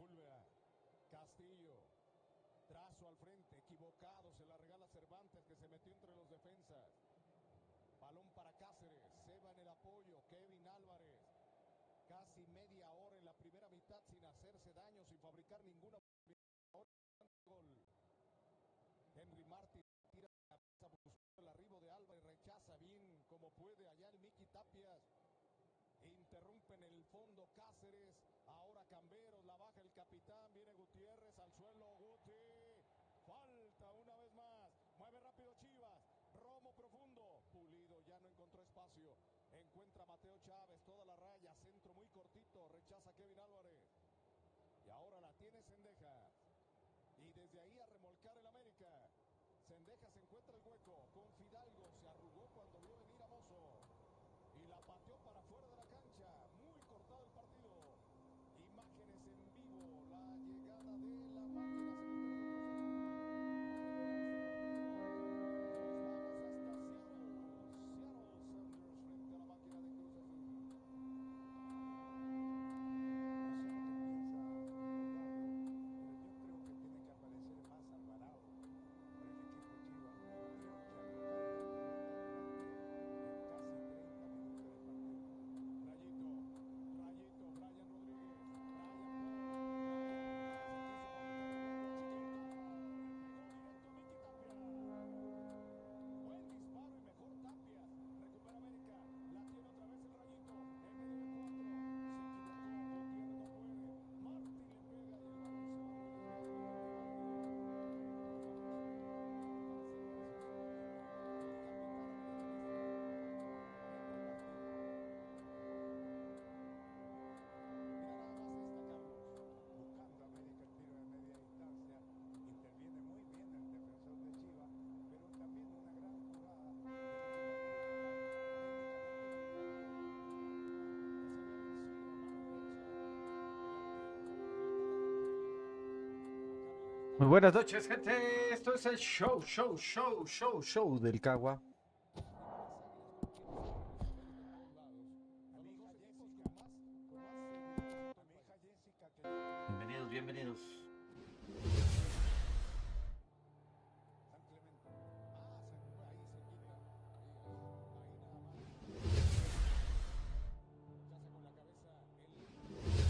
Sepúlveda. Castillo. Trazo al frente, equivocado, se la regala Cervantes, que se metió entre los defensas. Balón para Cáceres, se va en el apoyo, Kevin Álvarez. Casi media hora en la primera mitad sin hacerse daño, sin fabricar ninguna gol. Henry Martin tira la cabeza buscando el arribo de Álvarez, rechaza bien como puede allá el Miki Tapias. Interrumpe en el fondo Cáceres, ahora Camberos, la baja el capitán, viene Gutiérrez al suelo, Guti, falta una vez más, mueve rápido Chivas, Romo profundo, Pulido ya no encontró espacio, encuentra Mateo Chávez, toda la raya, centro muy cortito, rechaza Kevin Álvarez, y ahora la tiene Cendejas, y desde ahí a remolcar el América. Cendejas se encuentra el hueco, con Fidalgo, se arrugó cuando vio venir a Mozo. Y la pateó para fuera de la cancha. Muy cortado el partido. Imágenes en vivo. La llegada de la máquina cementera de Cruz Azul. Nos vamos hasta Seattle. Seattle Sounders frente a la máquina de Cruz Azul. No sé lo que piensa Osvaldo, pero yo creo que tiene que aparecer más Alvarado por el equipo Chivas. Creo que ha tocado durante casi 30 minutos de partido. Rayito, Brian Rodríguez, Brian se quiso fabricar el hueco chiquito, le pegó directo a Miki Tapia. Buen disparo y mejor Tapias. Recupera América, la tiene otra vez el Rayito, en medio de cuatro, se equivocó, Gutiérrez no puede, Martín le pega y el balón se va muy desviado de Henry Martín. Buscando América el tiro de media distancia, interviene muy bien el defensor de Chivas, pero también una gran jugada del equipo América, técnicamente muy bien. Que se había vencido a mano derecha el arquero Gilberto Rangel. Acá viene el Muy cambio. buenas noches, gente. Esto es el show del Cagua. Arriba las Águilas, pero quieren sacarles el mérito en todos lados. A Son mi los hija dos equipos Jessica, con más seguidores en todo a el mi hija país. Jessica que le gusta el Bienvenidos, fútbol. bienvenidos. San Clemente. Ahí cerquita. Ahí nada más. Rechaza con la cabeza el esférico una vez más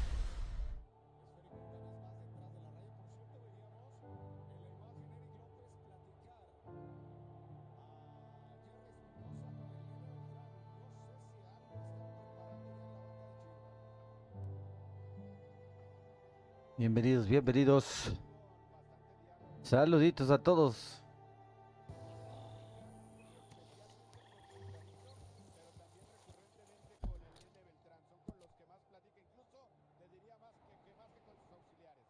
detrás de la raya. Por cierto, veíamos en la imagen Eric López platicar a Jerry Espinosa con el Nene Beltrán. No sé si algo están preparando ya en la banda de Chivas. Bienvenidos, bienvenidos. Con bastante diálogo Saluditos a todos. con la familia y especialmente con su hermanito, pero también recurrentemente con el Nene Beltrán. Son con los que más platica, incluso te diría más que con sus auxiliares.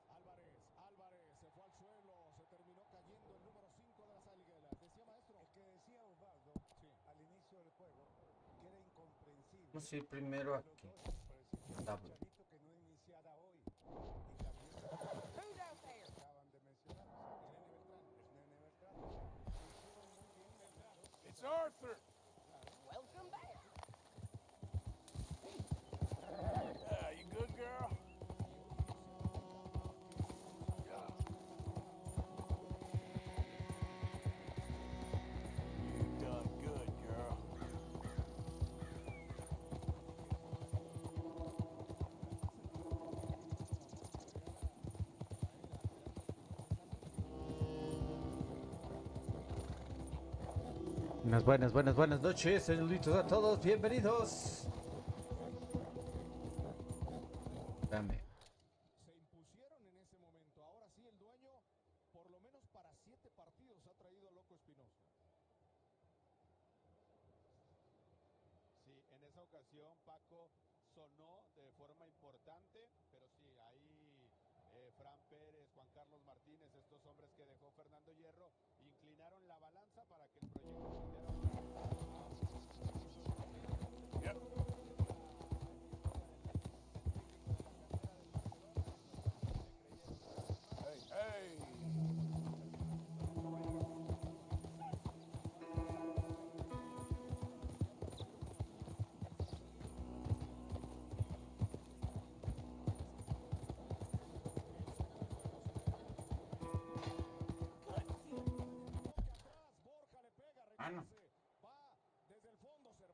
Álvarez se fue al suelo, se terminó cayendo el número 5 de las Águilas. Decía maestro. Es que decía Osvaldo Sí. al inicio del juego que era Vamos incomprensible a ir primero que los aquí. dos, por decirte, a Chicharito que no iniciara hoy y también a este muchachito que acaban de mencionar, o sea, El Nene Beltrán. el Nene Beltrán, o sea, lo hicieron muy bien los dos. It's Arthur. Claro. Welcome back. You good, girl? Y hoy se va a tratar porque Gonzalo Funes You done good, girl. Buenas noches, saluditos a todos, bienvenidos. Dame. se impusieron en ese momento. Ahora sí, el dueño, por lo menos para 7 partidos, ha traído a Loco Espinosa. Sí, en esa ocasión Paco sonó de forma importante, pero sí, ahí Fran Pérez, Juan Carlos Martínez, estos hombres que dejó Fernando Hierro, inclinaron la balanza para que el proyecto volviera a... Yep. Hey.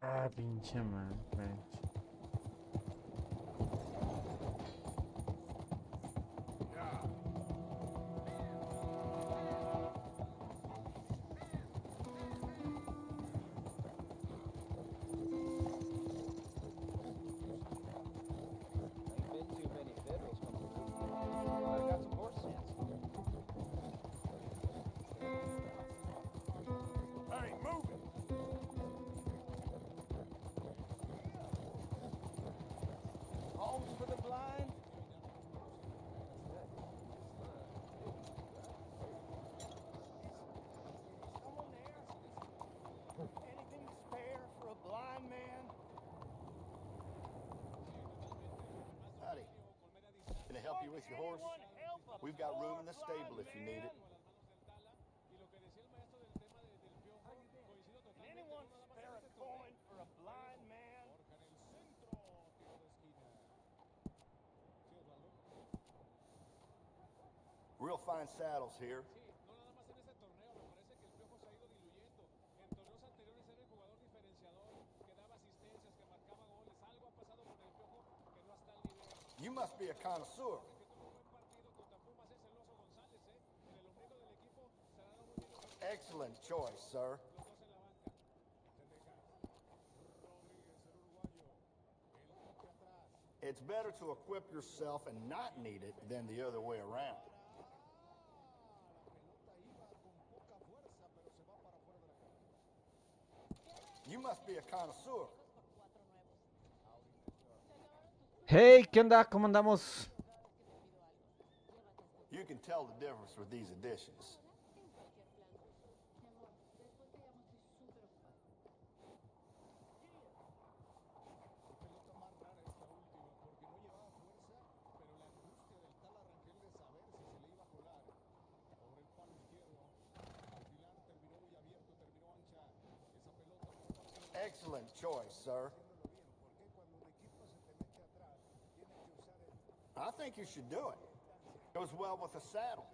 Ah, pinche madre. Ain't been too many Federals coming through. I got some horse sense. Hey, move it! Homes for the blind? Someone there? Anything to spare for a blind man? Howdy. Can I help you with your horse? Anyone help a We've got room in the poor stable blind if you need it. man? Can anyone spare a coin for a blind man? Real fine saddles here. You must be a connoisseur. Excellent choice, sir. It's better to equip yourself and not need it than the other way around. You must be a connoisseur. Hey, ¿qué onda? ¿Cómo andamos? You can tell the difference with these additions. Excellent choice, sir. I think you should do it. Goes well with the saddle.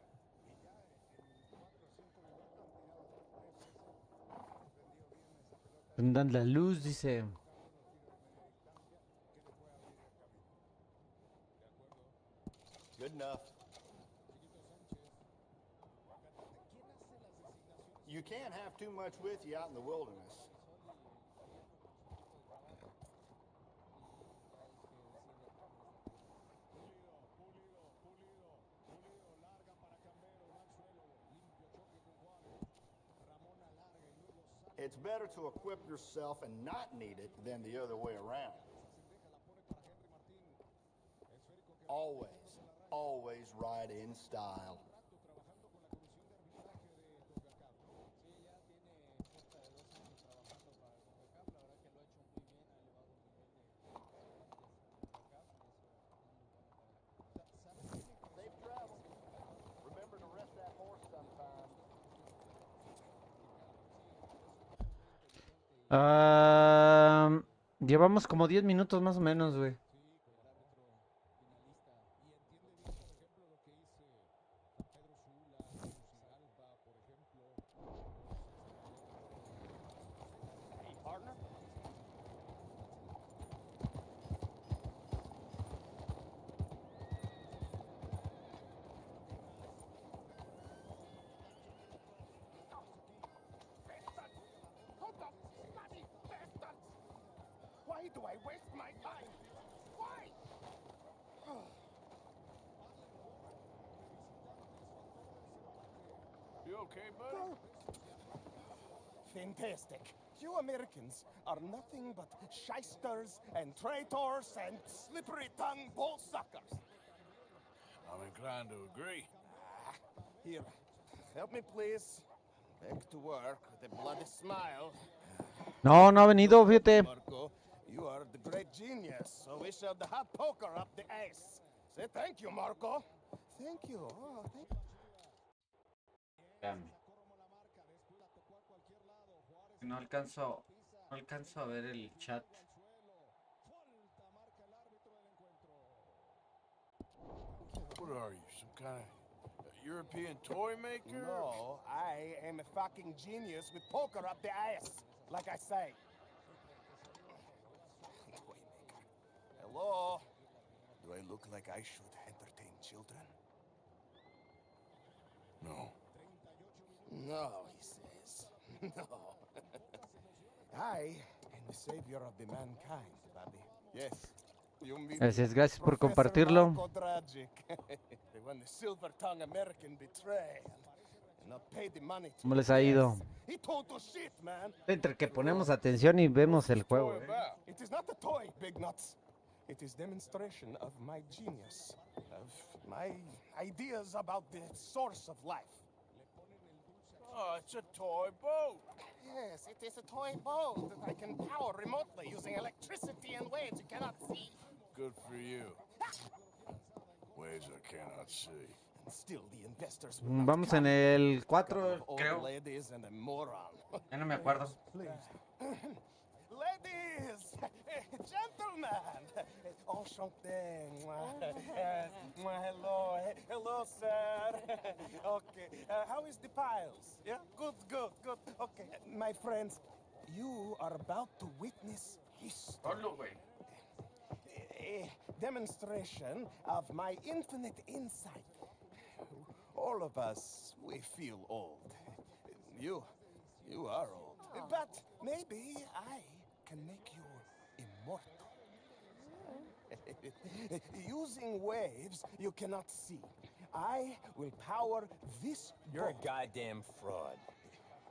Prendan la luz, dice. Good enough. You can't have too much with you out in the wilderness. It's better to equip yourself and not need it than the other way around. Always, always ride in style. Safe travel. Remember to rest that horse sometime. Llevamos como 10 minutos más o menos, güey. Hey, partner? Why do I waste my time? Why? You okay, buddy? Fantastic. You Americans are nothing but shysters and traitors and slippery-tongued bull suckers. I'm inclined to agree. Here, help me please. Back to work with a bloody smile. No, no ha venido, fíjate. Marco, you are the great genius, so we shall the hot poker up the ass. Say thank you, Marco. Thank you. Oh, thank Espérame. No alcanzo a ver el chat. What are you, some kind of European toy maker? No, I am a fucking genius with poker up the ass, like I say. Hello? Do I look like I should entertain children? No. No, he says. No. I am the savior of the mankind, Bobby. Yes. You meet Gracias por Professor compartirlo. Marco Dragic. The one the silver-tongued American betray and not pay the money to. ¿Cómo les ha ido? Yes. He total shit, man. Entre que ponemos atención y vemos el juego, Toy about? It is not a toy, Big Nuts. It is demonstration of my genius, of my ideas about the source of life. Oh, it's a toy boat. Yes, it is a toy boat that I can power remotely using electricity and waves you cannot see. Good for you. Ways I cannot see. And still the investors will not Vamos come. en el 4, Old creo. ladies and a moron. Ya no me acuerdo. Ladies, gentlemen, enchanté. Hello, hello, sir. Okay, how is the piles? Yeah, good. Okay, my friends, you are about to witness history. A demonstration of my infinite insight. All of us, we feel old. You are old. But maybe I can make you immortal. Using waves you cannot see, I will power this You're a boat. goddamn fraud.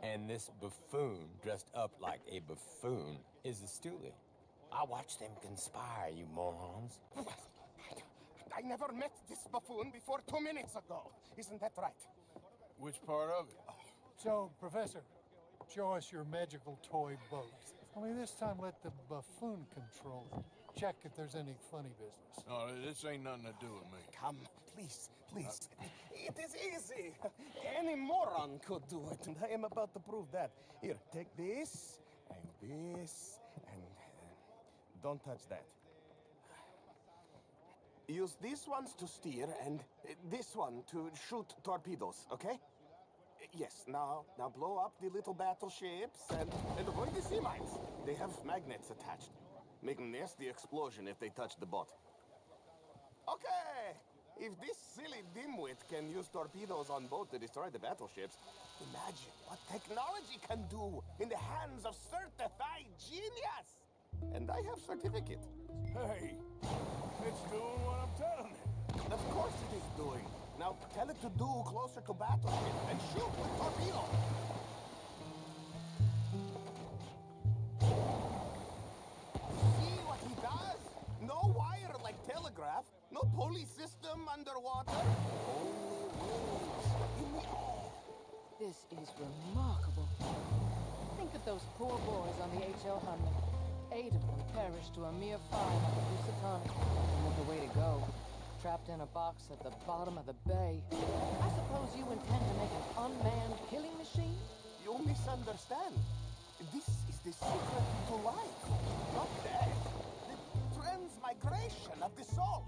And this buffoon dressed up like a buffoon is a stoolie. I watched them conspire, you morons. I never met this buffoon before 2 minutes ago. Isn't that right? Which part of it? So, Professor, show us your magical toy boat. Only this time let the buffoon control it. Check if there's any funny business. No, this ain't nothing to do with me. Come, please. It is easy. Any moron could do it, and I am about to prove that. Here, take this, and don't touch that. Use these ones to steer, and this one to shoot torpedoes, okay? Yes, now blow up the little battleships, and avoid the sea mines. They have magnets attached. Make a nasty explosion if they touch the boat. Okay! If this silly dimwit can use torpedoes on boat to destroy the battleships, imagine what technology can do in the hands of certified genius! And I have certificate. Hey, it's doing what I'm telling it. Of course it is doing. Now tell it to do closer to battleship and shoot with torpedo. See what he does? No wire like telegraph, no pulley system underwater. Only waves in the air. This is remarkable. Think of those poor boys on the H.L. Hunley. 8 of them perished to a mere 5 on the Lusitania. And with the way to go, trapped in a box at the bottom of the bay. I suppose you intend to make an unmanned killing machine? You misunderstand. This is the secret to life, not death. The transmigration of the soul.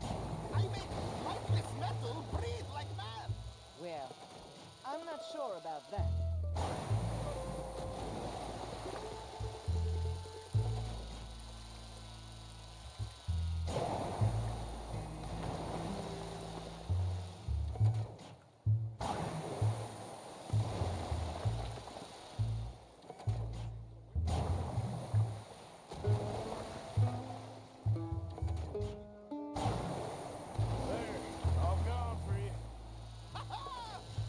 I make lifeless metal breathe like man. Well, I'm not sure about that.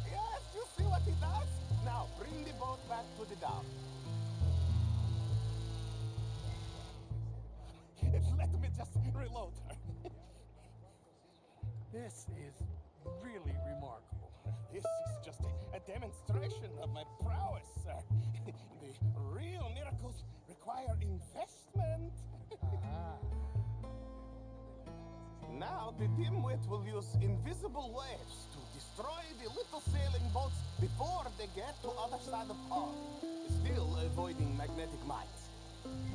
Yes, you see what he does? Now, bring the boat back to the dock. Let me just reload her. This is really remarkable. This is just a demonstration of my prowess, sir. The real miracles require investment. Now the dimwit will use invisible waves to destroy the little sailing boats before they get to other side of pond, still avoiding magnetic mines.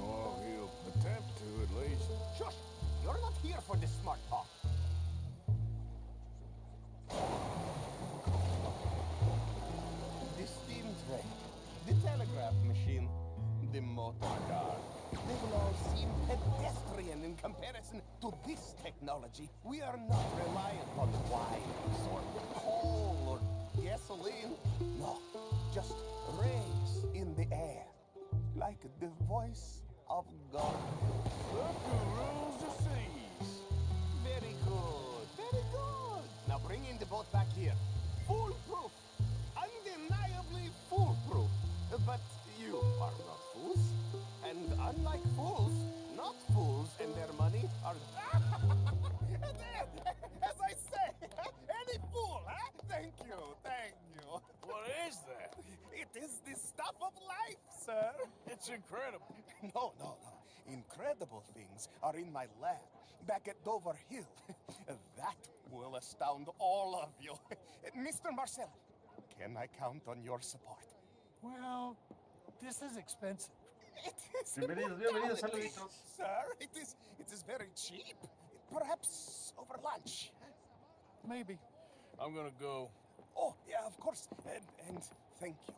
Oh, he'll attempt to at least. Shush! You're not here for this smart talk. The steam train, the telegraph machine, the motor car. They will all seem pedestrian in In comparison to this technology, we are not reliant on wires or coal or gasoline. No, just rays in the air, like the voice of God. Look who rules the seas. Very good, very good. Now bring in the boat back here. Foolproof, undeniably foolproof. But you are not fools. And unlike fools, not fools and their money are... As I say, any fool, huh? Thank you, thank you. What is that? It is the stuff of life, sir. It's incredible. No. Incredible things are in my lab, back at Dover Hill. That will astound all of you. Mr. Marcel, can I count on your support? Well, this is expensive. It is Bienvenidos, immortality, saluditos. sir. It is very cheap. Perhaps over lunch. Maybe. I'm gonna go. Oh, yeah, of course. And thank you.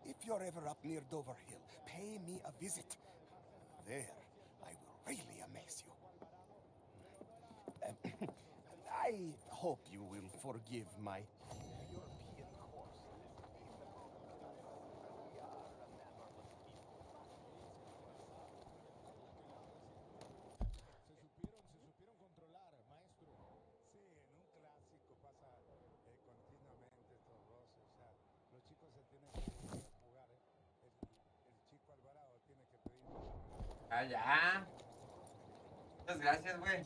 If you're ever up near Dover Hill, pay me a visit. There, I will really amaze you. I hope you will forgive my European course. Se supieron controlar, maestro. Sí, en un clásico pasa continuamente estos roces. O sea, los chicos se tienen que ir a jugar. El chico Alvarado tiene que pedir. Ah, ya. Muchas gracias, güey.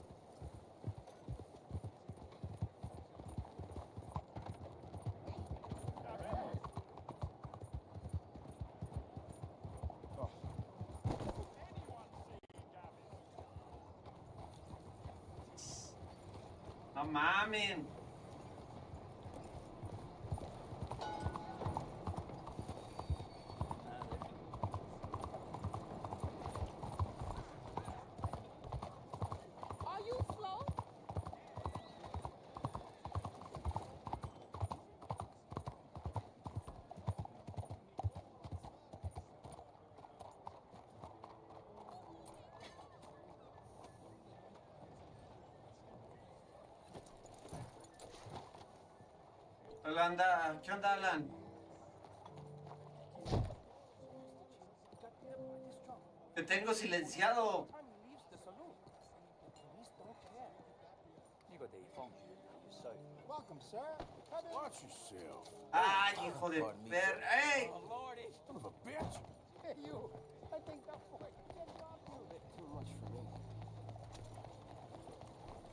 No mamen. Are you slow? Hola, ¿qué onda, Alan? Te tengo silenciado. Welcome, sir. Come in. Watch yourself. Ay, hijo de per... ¡Ey! Oh, Lordy. Son of a bitch. Hey, you. I think that boy can drop you. A bit too much for me.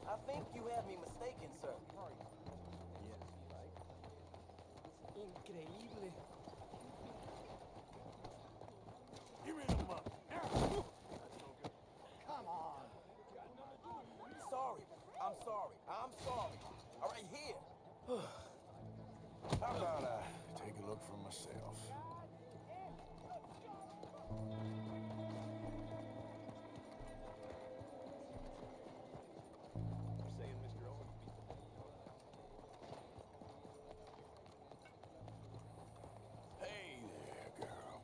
I think you have me mistaken, sir. Yes, right. Increíble. Give me the money. Come on. Sorry. I'm sorry. I'm sorry. All right, here. How about I take a look for myself? You're saying Mr. Owen? Hey there, girl.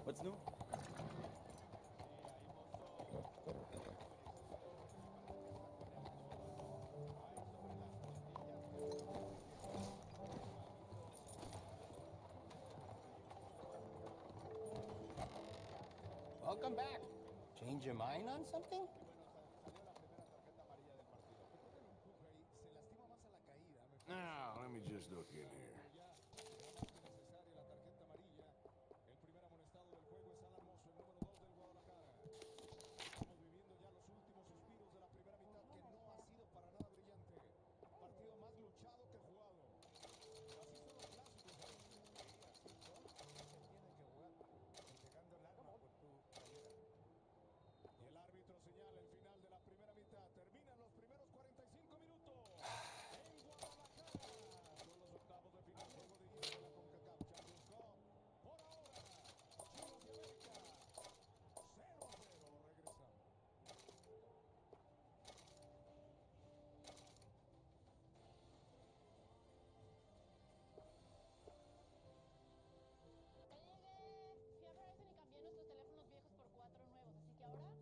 What's new? Welcome back. Change your mind on something? Now, let me just look in here.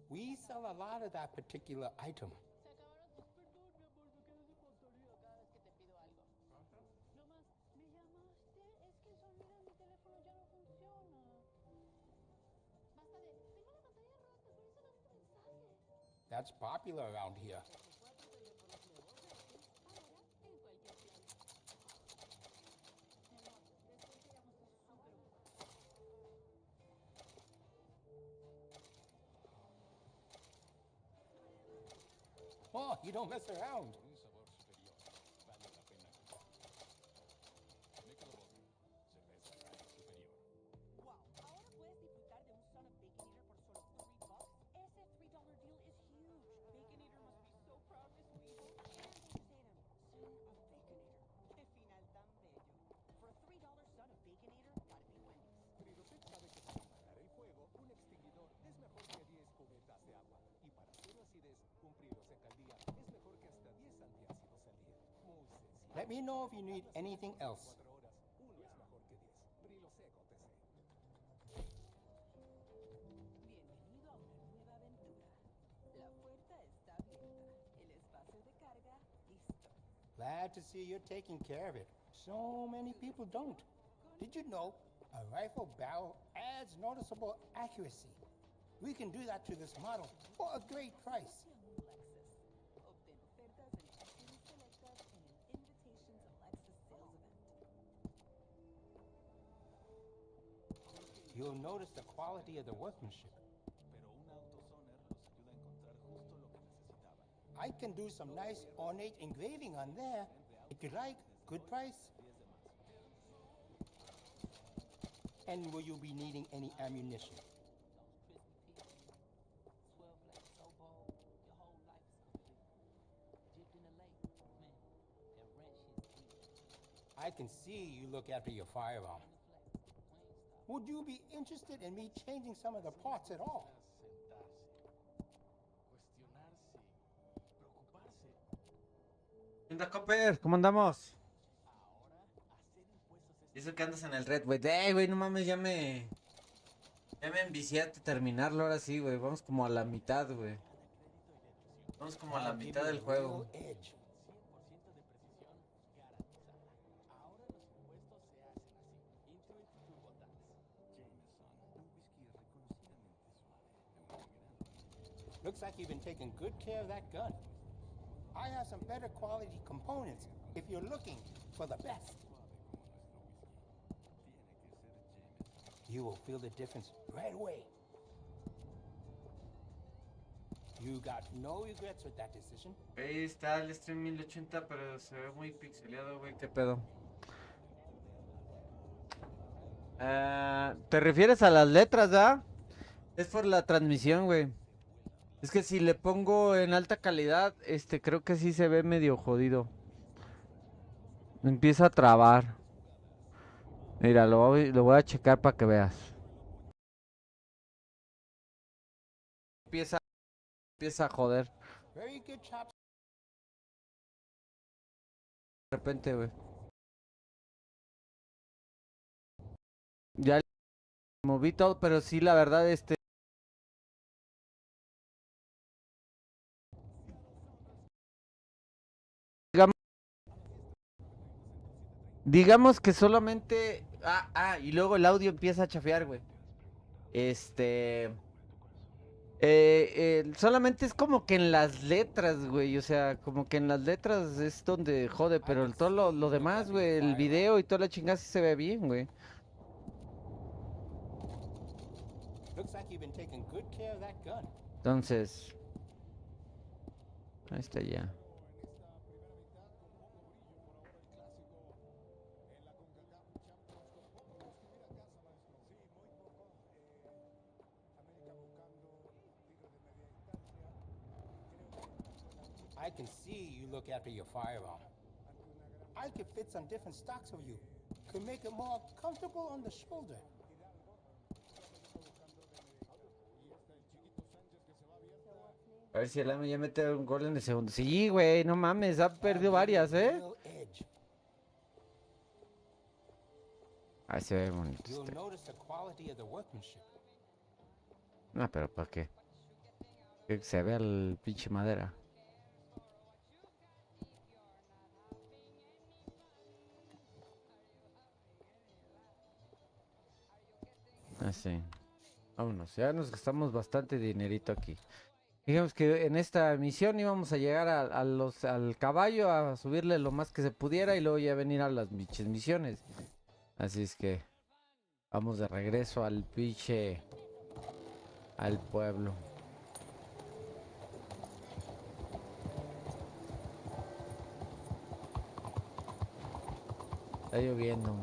We sell a lot of that particular item. That's popular around here. Oh, you don't mess around. Let me know if you need anything else. Glad to see you're taking care of it. So many people don't. Did you know a rifle barrel adds noticeable accuracy? We can do that to this model for a great price. You'll notice the quality of the workmanship. I can do some nice ornate engraving on there. If you like, good price. And will you be needing any ammunition? I can see you look after your firearm. Would you be interested in me changing some of the parts at all? ¿Qué onda, Copper? ¿Cómo andamos? Y eso que andas en el red, güey. Güey, no mames, ya me envicié a terminarlo ahora sí, güey. Vamos como a la mitad, güey. Vamos como a la mitad del juego. Looks like you've been taking good care of that gun. I have some better quality components if you're looking for the best. You will feel the difference right away. You got no regrets with that decision. Ahí está el stream 1080, pero se ve muy pixeleado, güey. ¿Qué pedo? ¿Te refieres a las letras, da? Es por la transmisión, güey. Es que si le pongo en alta calidad, creo que sí se ve medio jodido. Empieza a trabar. Mira, lo voy a checar para que veas. Empieza a joder. De repente, güey. Ya moví todo, pero sí, la verdad, digamos que solamente... y luego el audio empieza a chafear, güey. Solamente es como que en las letras, güey. O sea, como que en las letras es donde jode. Pero todo lo demás, güey, el video y toda la chingada sí se ve bien, güey. Entonces... Ahí está ya. I can see you look after your firearm. I could fit some different stocks of you. Could make it more comfortable on the shoulder. A ver si el AME ya mete un gol en el segundo. Sí, güey, no mames, ha perdido varias, ¿eh? Ahí se ve bonito. No, pero ¿para qué? Que se vea el pinche madera. Así. Vámonos, ya nos gastamos bastante dinerito aquí. Digamos que en esta misión íbamos a llegar al caballo a subirle lo más que se pudiera y luego ya venir a las pinches misiones. Así es que vamos de regreso al pinche al pueblo. Está lloviendo.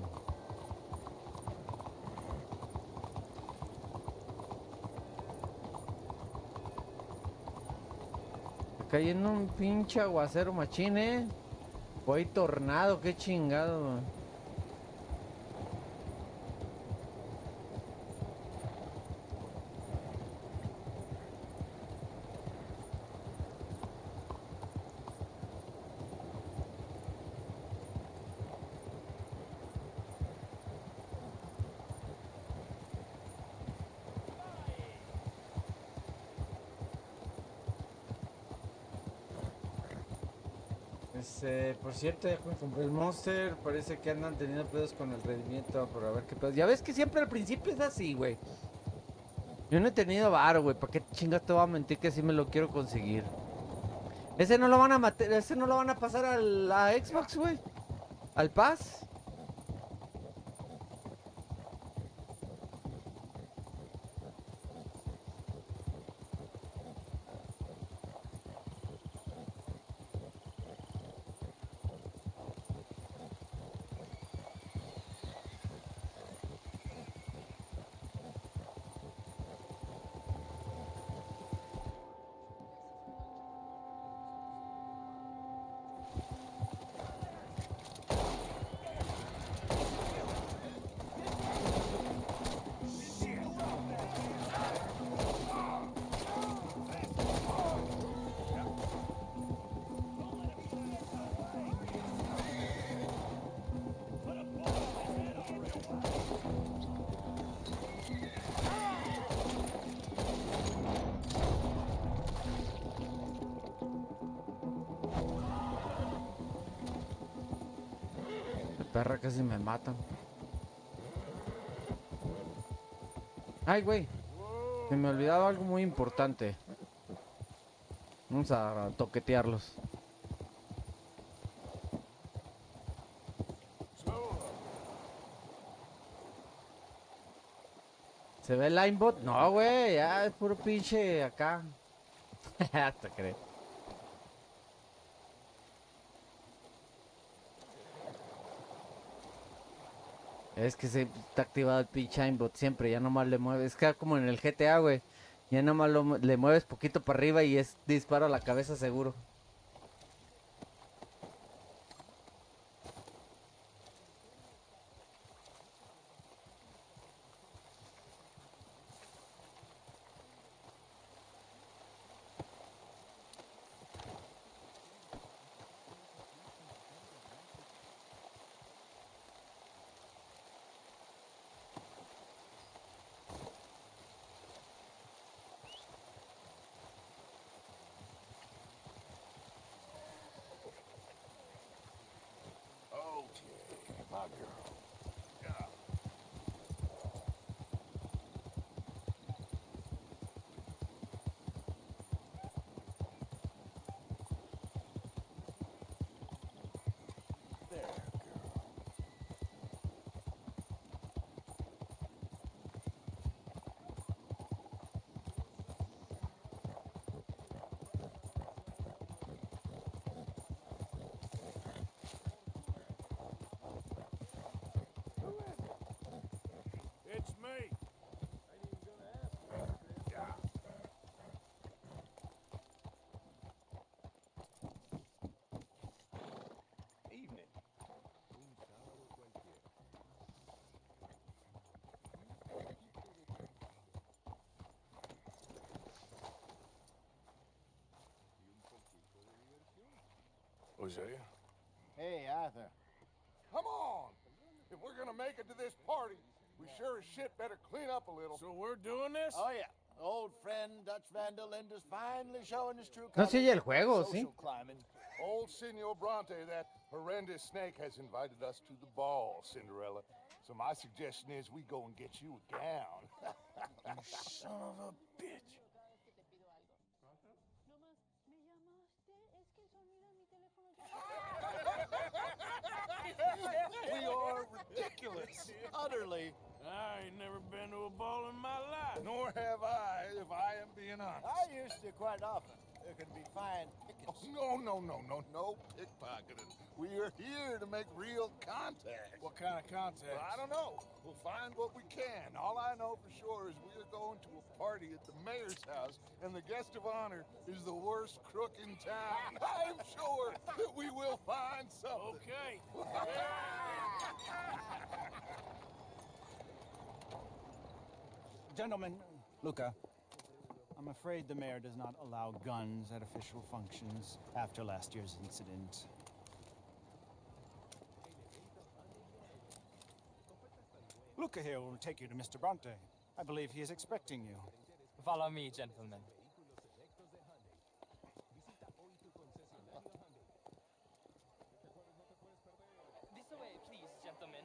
Está cayendo un pinche aguacero machín, Fue tornado, qué chingado. Por cierto, ya compré el Monster. Parece que andan teniendo pedos con el rendimiento. Pero a ver qué pedos. Ya ves que siempre al principio es así, güey. Yo no he tenido varo, güey. ¿Para qué chingas te voy a mentir que sí me lo quiero conseguir? Ese no lo van a matar. Ese no lo van a pasar a la Xbox, güey. Al Pass. Perra, casi me matan. Ay, güey. Se me ha olvidado algo muy importante. Vamos a toquetearlos. ¿Se ve el linebot? No, güey. Ya es puro pinche acá. Hasta creo. Es que se está activado el pinche aimbot siempre, ya nomás le mueves. Es que como en el GTA, güey. Ya nomás le mueves poquito para arriba y es disparo a la cabeza seguro. Okay, my girl. Yeah. There, girl. Who is it? It's me. Ain't even gonna ask. Yeah. Evening. Un sábado cualquiera. Hosea? Hey, Arthur. Come on! If we're gonna make it to this party, we sure as shit better clean up a little. So we're doing this? Oh, yeah. Old friend Dutch Van der Linde's finally showing his true No colors. se oye el juego, ¿sí? Social climbing. Old Senor Bronte, that horrendous snake, has invited us to the ball, Cinderella. So my suggestion is we go and get you a gown. You son of a bitch. We are ridiculous. Utterly. I ain't never been to a ball in my life. Nor have I, if I am being honest. I used to quite often. There can be fine pickets. No pickpocketing. We are here to make real contact. What kind of contact? Well, I don't know. We'll find what we can. All I know for sure is we are going to a party at the mayor's house, and the guest of honor is the worst crook in town. I'm sure that we will find something. Okay. Gentlemen, Luca, I'm afraid the mayor does not allow guns at official functions after last year's incident. Luca here will take you to Mr. Bronte. I believe he is expecting you. Follow me, gentlemen. This way, please, gentlemen.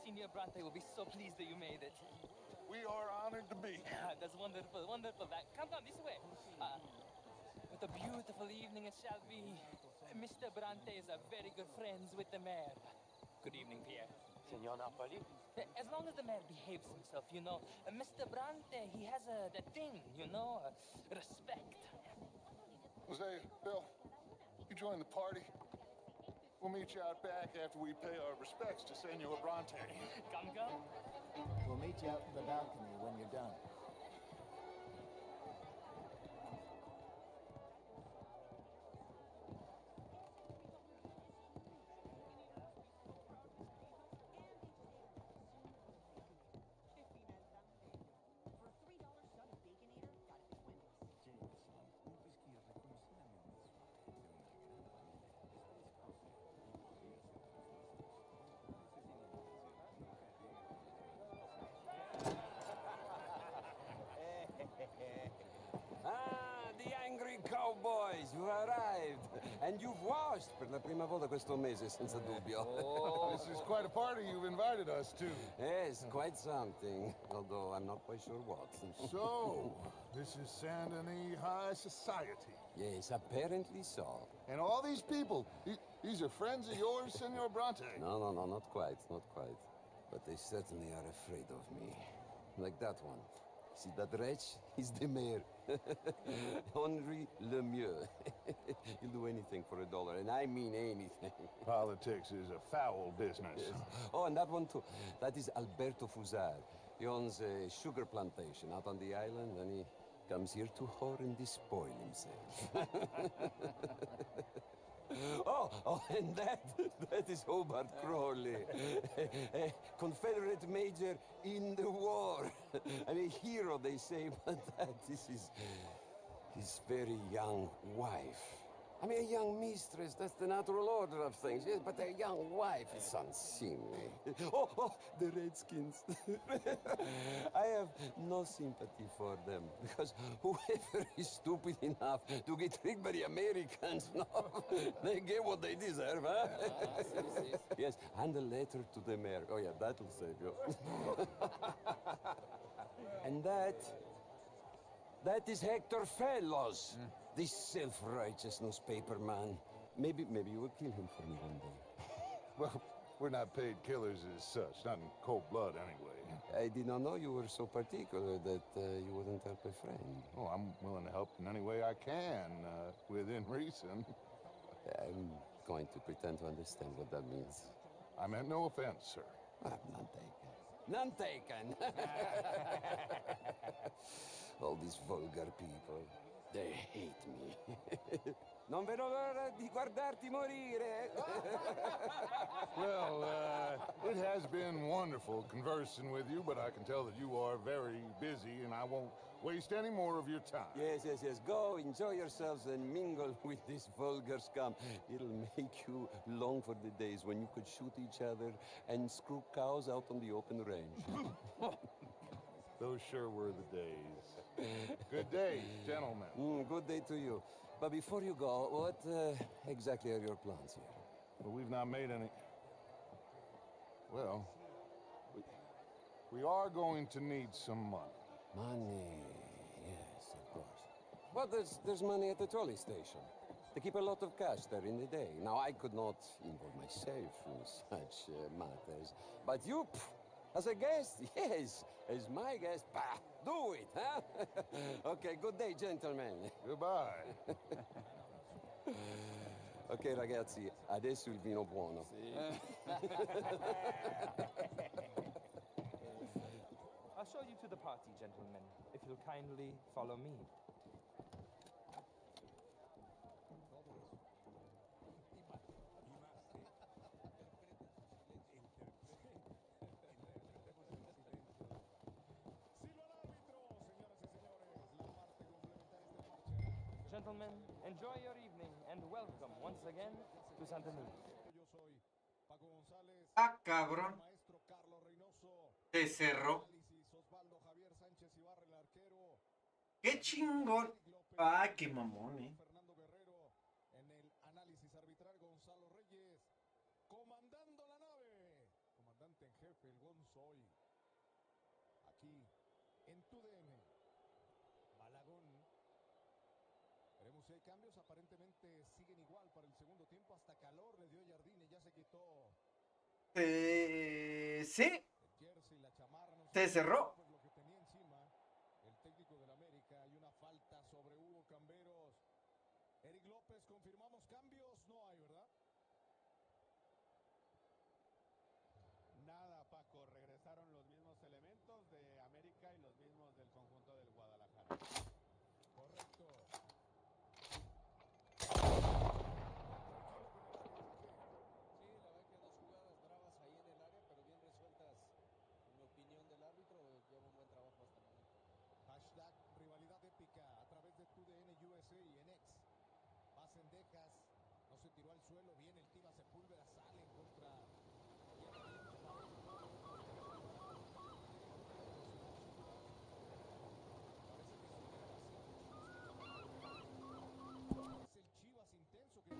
Senior Bronte will be so pleased that you made it. We are honored to be here. That's wonderful, wonderful. Come, this way. What a beautiful evening it shall be. Mr. Bronte is very good friends with the mayor. Good evening, Pierre. Senor Napoli? As long as the mayor behaves himself, you know. Mr. Bronte, he has that thing, you know, respect. Jose, Bill, you join the party. We'll meet you out back after we pay our respects to Senor Bronte. Come. We'll meet you out in the balcony when you're done. The angry cowboys, you arrived. And you've washed per la prima volta questo mese, senza dubbio. This is quite a party you've invited us to. Yes, quite something. Although I'm not quite sure what. So, this is Saint Denis High Society. Yes, apparently so. And all these people, these are friends of yours, Senor Bronte? No, not quite, not quite. But they certainly are afraid of me. Like that one. See that wretch? He's the mayor. Henri Lemieux. He'll do anything for $1, and I mean anything. Politics is a foul business. Yes. Oh, and that one too. That is Alberto Fusar. He owns a sugar plantation out on the island, and he comes here to whore and despoil himself. Oh, and that is Hobart Crawley, a Confederate major in the war. I mean, a hero, they say, but this is his very young wife. I mean, a young mistress, that's the natural order of things, yes, but a young wife, it's unseemly. Oh, the Redskins. I have no sympathy for them, because whoever is stupid enough to get tricked by the Americans, no, they get what they deserve, huh? Yes, and a letter to the mayor. Oh, yeah, that'll save you. And that is Hector Fellows. This self-righteous newspaper man. Maybe you will kill him for me one day. Well, we're not paid killers as such, not in cold blood anyway. I did not know you were so particular that you wouldn't help a friend. Oh, I'm willing to help in any way I can, within reason. I'm going to pretend to understand what that means. I meant no offense, sir. None taken. None taken. All these vulgar people. They hate me. Non vedo l'ora di guardarti morire. Well, it has been wonderful conversing with you, but I can tell that you are very busy, and I won't waste any more of your time. Yes. Go, enjoy yourselves, and mingle with this vulgar scum. It'll make you long for the days when you could shoot each other and screw cows out on the open range. Those sure were the days. Good day, gentlemen. Good day to you. But before you go, what exactly are your plans here? Well, we've not made any. Well, we are going to need some money. Money, yes, of course. But there's money at the trolley station. They keep a lot of cash there in the day. Now, I could not involve myself in such matters. But you, as a guest, yes, as my guest, do it, huh? Okay, good day, gentlemen. Goodbye. Ok, ragazzi, adesso il vino buono. I'll show you to the party, gentlemen, if you'll kindly follow me. Gentlemen, enjoy your evening and welcome once again to Santa Cruz. Ah, cabrón. Se cerró. Qué chingón. Ah, qué mamón, En el análisis arbitral, Gonzalo Reyes, comandando la nave, comandante en jefe, el Gonzoy. Aquí, en TUDN, Malagón. Veremos si hay cambios, aparentemente siguen igual para el segundo tiempo, hasta calor le dio Jardine, ya se quitó. Sí. Se cerró. Pues lo que tenía encima, el técnico del América, hay una falta sobre Hugo Camberos. Eric López, confirmamos cambios, no hay, ¿verdad? Nada, Paco, regresaron los mismos elementos de América y los mismos del conjunto del Guadalajara. Correcto. Sí, la verdad que dos jugadas bravas ahí en el área, pero bien resueltas, en mi opinión del árbitro, lleva un buen trabajo hasta el momento. Hashtag rivalidad épica a través de TUDN USA y en X. Sendejas, no se tiró al suelo, bien el Tiva Sepúlveda, sale en contra. Es el Chivas intenso que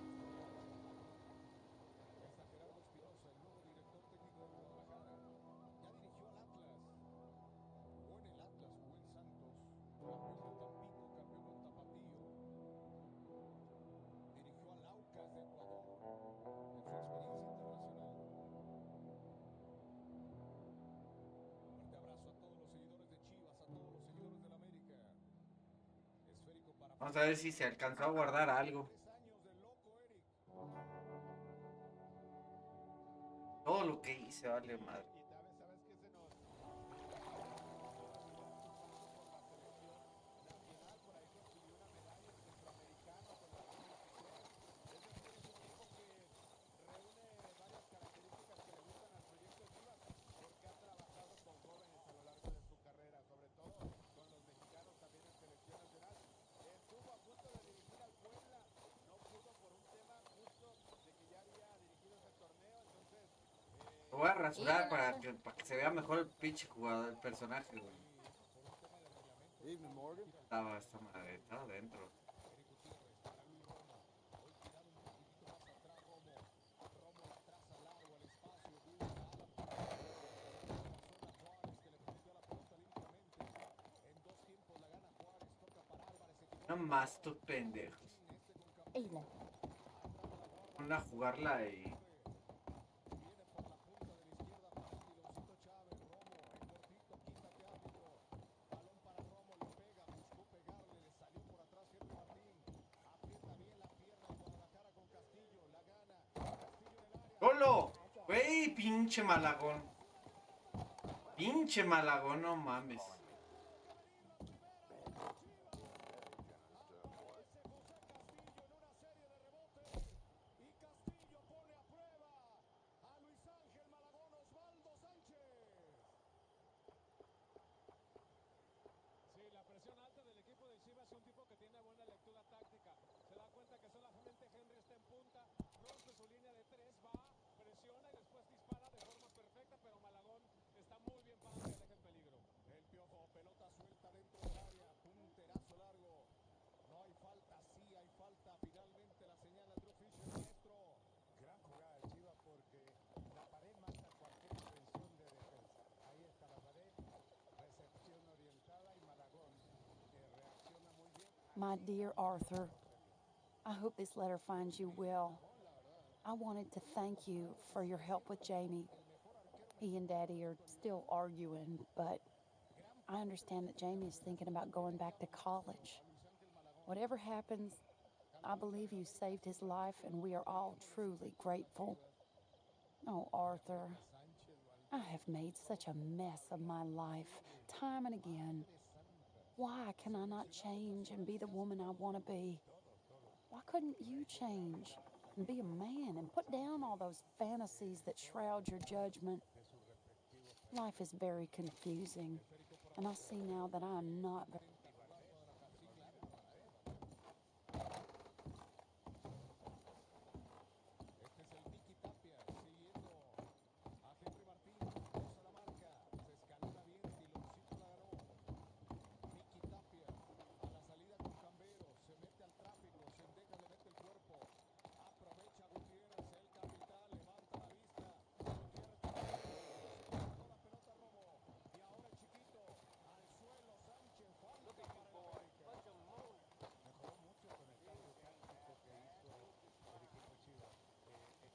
está Gerardo Espinosa, el nuevo director técnico de Guadalajara. Ya dirigió al Atlas. Jugó en el Atlas, jugó en Santos, campeón de Tampico, campeón con Tapatío. Dirigió al Aucas de Ecuador en su experiencia internacional. Fuerte abrazo a todos los seguidores de Chivas, a todos los seguidores del América. Esférico para... Vamos a ver si se alcanzó a guardar algo. 3 años de loco, Eric. Todo lo que hice, vale madre. Y sabes que se nos nacional, por ahí consiguió una medalla en centroamericano con la es decir, es un tipo que reúne varias características que le gustan al proyecto Chivas porque ha trabajado con jóvenes a lo largo de su carrera, sobre todo con los mexicanos también en selección nacional. Estuvo a punto de dirigir al Puebla, no pudo por un tema justo de que ya había dirigido ese torneo, entonces Lo voy a rasurar para que se vea mejor el pinche jugador, el personaje, güey. Evening, Morgan. Estaba dentro. Eric Gutiérrez para Luis Romo. Hoy tirado un poquitito más atrás Romo. Romo la traza largo al espacio. Busca a la Juárez que le punteó la pelota limpiamente. En 2 tiempos la gana Juárez. Toca para Álvarez. No más tus pendejos. Evening. Van a jugarla y... Viene por la punta de la izquierda para el piloncito Chávez. Romo en cortito. Quítate árbitro. Balón para Romo. Le pega. Buscó pegarle. Le salió por atrás Henry Martín. Aprieta bien la pierna de Guadalajara con Castillo. La gana. Castillo en el área. ¡Golo! ¡Güey! Pinche Malagón. Pinche Malagón, no mames. sí, la presión alta del equipo de Chivas es un tipo que tiene buena lectura táctica. Se da cuenta que solamente Henry está en punta, rompe su línea de 3, va, presiona y después dispara de forma perfecta, pero Malagón está muy bien parado y deja en peligro. El Piojo My dear Arthur, I hope this letter finds you well. I wanted to thank you for your help with Jamie. He and Daddy are still arguing, but I understand that Jamie is thinking about going back to college. Whatever happens, I believe you saved his life, and we are all truly grateful. Oh, Arthur, I have made such a mess of my life, time and again. Why can I not change and be the woman I want to be? Why couldn't you change and be a man and put down all those fantasies that shroud your judgment? Life is very confusing, and I see now that I am not very...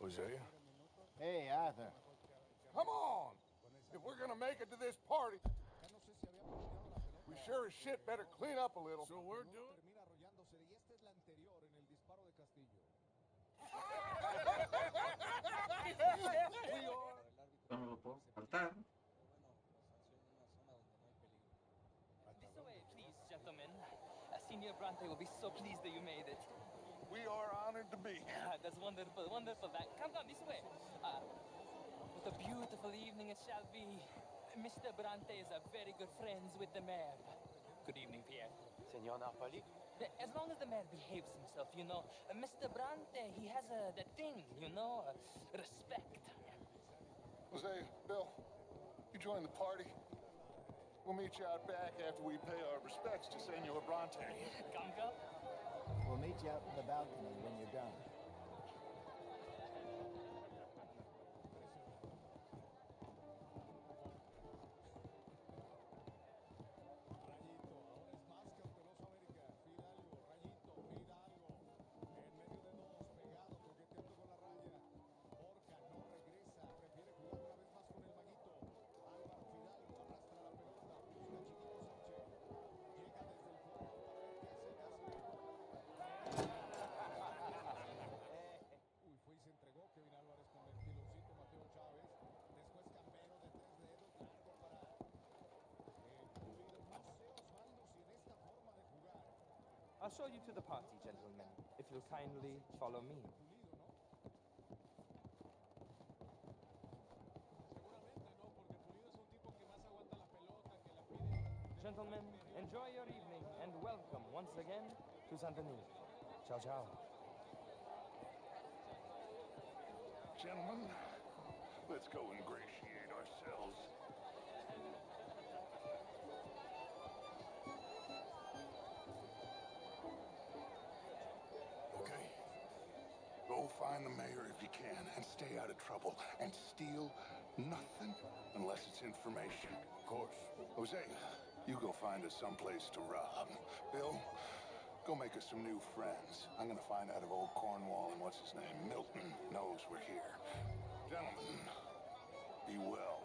Hosea? Hey, Arthur. Come on! If we're gonna make it to this party, we sure as shit better clean up a little. So we're doing... No lo puedo saltar. This way, please, gentlemen. Senior Bronte will be so pleased that you made it. We are honored to be here. That's wonderful, wonderful. Come this way. What a beautiful evening it shall be. Mr. Bronte is a very good friends with the mayor. Good evening, Pierre. Senor Napoli? As long as the mayor behaves himself, you know. Mr. Bronte, he has that thing, you know, respect. Hosea, Bill, you join the party. We'll meet you out back after we pay our respects to Senor Bronte. Come, Phil. We'll meet you out in the balcony when you're done. I'll show you to the party, gentlemen, if you'll kindly follow me. Gentlemen, enjoy your evening and welcome once again to Santa Denis. Ciao, ciao. Gentlemen, let's go ingratiate ourselves. Okay. Go find the mayor if you can and stay out of trouble. And steal nothing unless it's information. Of course. Hosea, you go find us someplace to rob. Bill, go make us some new friends. I'm gonna find out if old Cornwall and what's his name, Milton, knows we're here. Gentlemen, be well.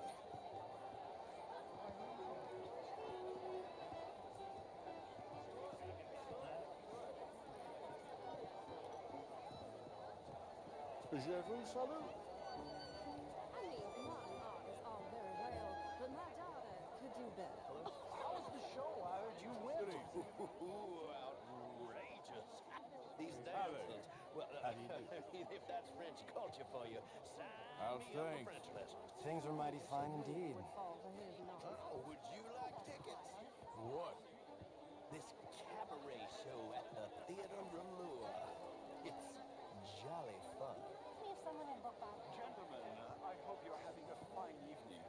Je vous salue. I mean, modern art is all very well, but my daughter could do better. How was the show? I heard you win. Outrageous. These dances. Well, if that's French culture for you, sign me up for French lessons. Things are mighty fine indeed. Oh, would you like tickets? What? This cabaret show at the Theatre Ramur. It's jolly fun. Gentlemen, I hope you're having a fine evening.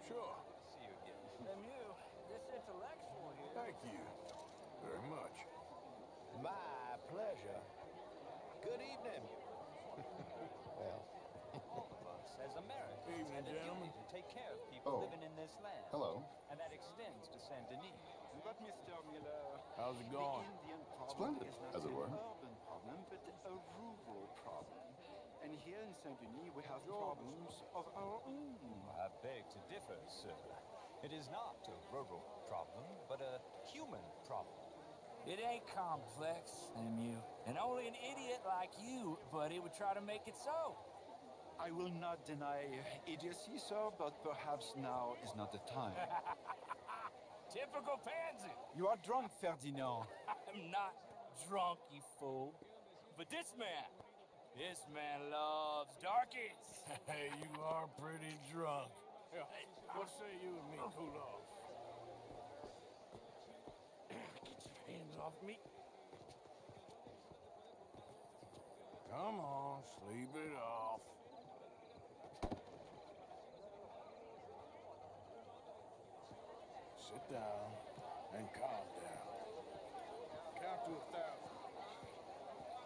Sure. See you again. And you, this intellectual here. Thank you very much. My pleasure. Good evening. Well. All of us as Americans Evening, have a duty gentlemen. to take care of people Oh. living in this land. Hello. And that extends to Saint Denis. But Mr. Miller, How's it going? the Indian problem Splendid, is not as it an were. urban problem, but a rural problem. And here in Saint-Denis, we have problems of our own. I beg to differ, sir. It is not a rural problem, but a human problem. It ain't complex, MU. And only an idiot like you, buddy, would try to make it so. I will not deny idiocy, sir, but perhaps now is not the time. Typical pansy. You are drunk, Ferdinand. I'm not drunk, you fool. But this man loves darkies. Hey, you are pretty drunk. Yeah, what say you and me cool off? Get your hands off me. Come on, sleep it off. Sit down and calm down. Count to 1,000.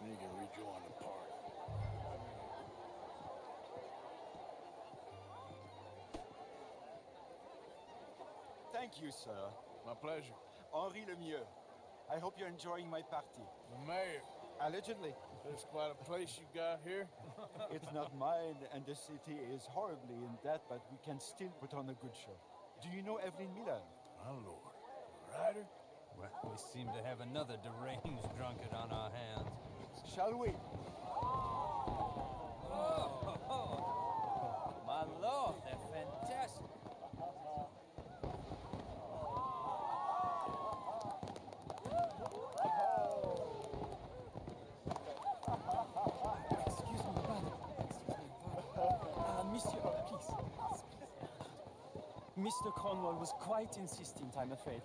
Then you can rejoin the party. Thank you, sir. My pleasure. Henri Lemieux. I hope you're enjoying my party. The mayor. Allegedly. That's quite a place you got here. It's not mine, and the city is horribly in debt, but we can still put on a good show. Do you know Evelyn Miller? My lord. Ryder? Well, we seem to have another deranged drunkard on our hands. Shall we? Oh, my lord, they're fantastic. Excuse me, brother. Monsieur, please. Mr. Cornwall was quite insistent, I'm afraid.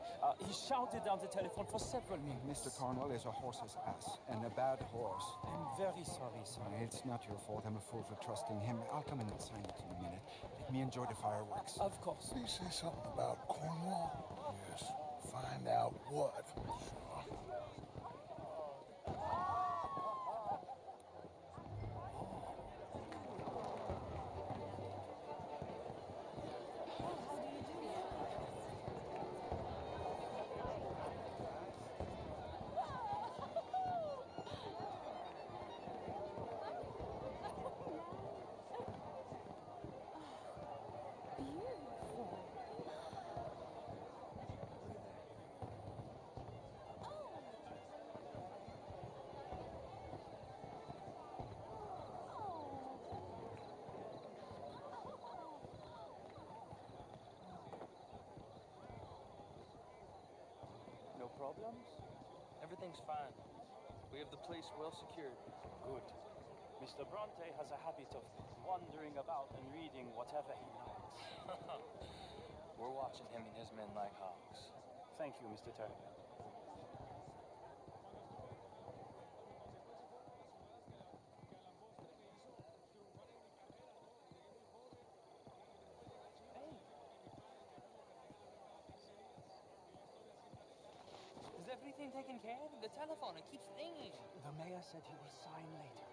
He shouted down the telephone for several minutes. Mr. Cornwall is a horse's ass, and a bad horse. I'm very sorry, sir. It's not your fault. I'm a fool for trusting him. I'll come in and sign it in a minute. Let me enjoy the fireworks. Of course. Did he say something about Cornwall? Yes. Find out what. No problems? Everything's fine. We have the place well secured. Good. Mr. Bronte has a habit of wandering about and reading whatever he likes. We're watching him and his men like hawks. Thank you, Mr. Turner. Is everything taken care of? The telephone, it keeps ringing. The mayor said he will sign later.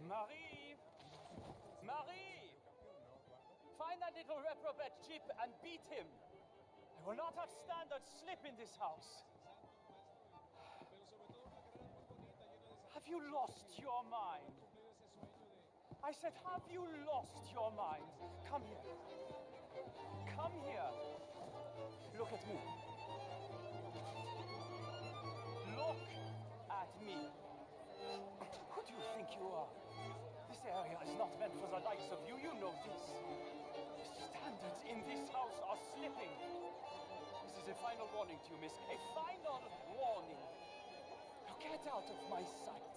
Marie! Marie! Find that little reprobate Chip and beat him. I will not have standards slip in this house. Have you lost your mind? I said, have you lost your mind? Come here. Come here. Look at me. Look at me. Who do you think you are? This area is not meant for the likes of you. You know this. The standards in this house are slipping. This is a final warning to you, miss. A final warning. Now get out of my sight.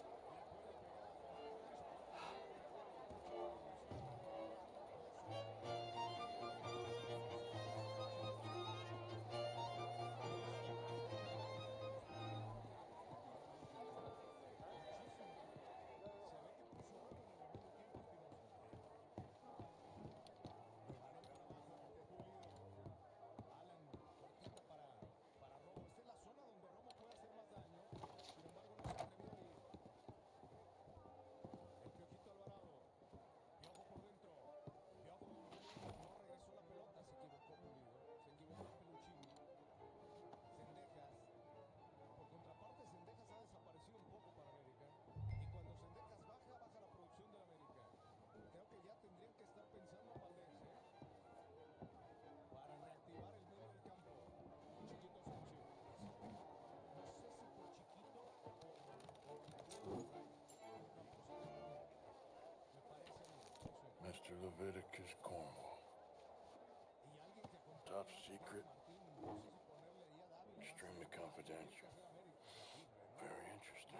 Mr. Leviticus Cornwall. Top secret. Extremely confidential. Very interesting.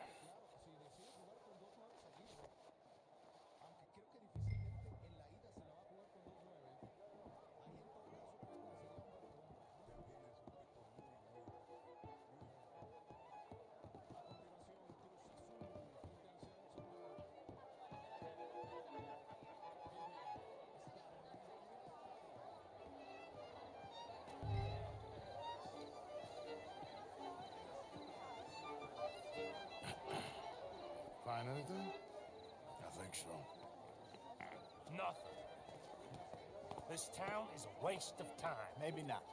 Find anything? I think so. Nothing. This town is a waste of time. Maybe not.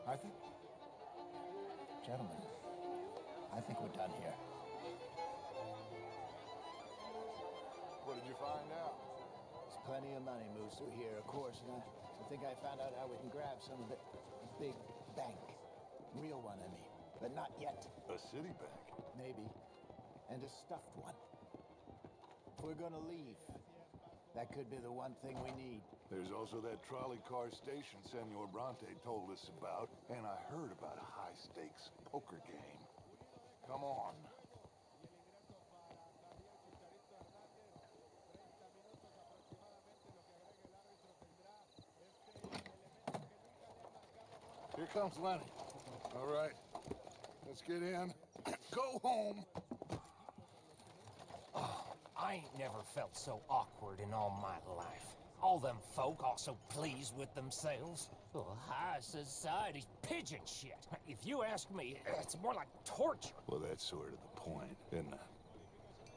Arthur? Gentlemen, I think we're done here. What did you find out? There's plenty of money moves through here, of course, and I think I found out how we can grab some of it. A big bank. Real one, I mean. But not yet. A city bank? Maybe. And a stuffed one. If we're gonna leave, that could be the one thing we need. There's also that trolley car station Senor Bronte told us about, and I heard about a high-stakes poker game. Come on. Here comes Lenny. All right, let's get in. Go home. Oh, I ain't never felt so awkward in all my life. All them folk all so pleased with themselves. Oh, high society's pigeon shit. If you ask me, it's more like torture. Well, that's sort of the point, isn't it?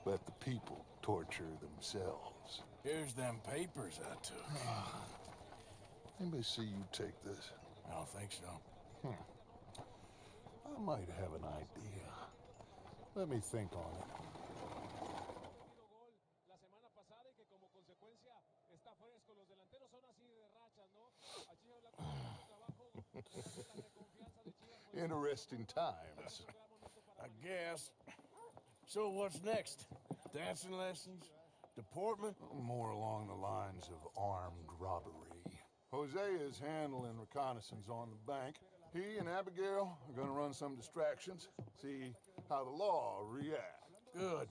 Let the people torture themselves. Here's them papers I took. Anybody see you take this? I don't think so. I might have an idea. Let me think on it. Interesting times. I guess. So what's next? Dancing lessons? Deportment? More along the lines of armed robbery. Jose is handling reconnaissance on the bank. He and Abigail are gonna run some distractions, see how the law reacts. Good.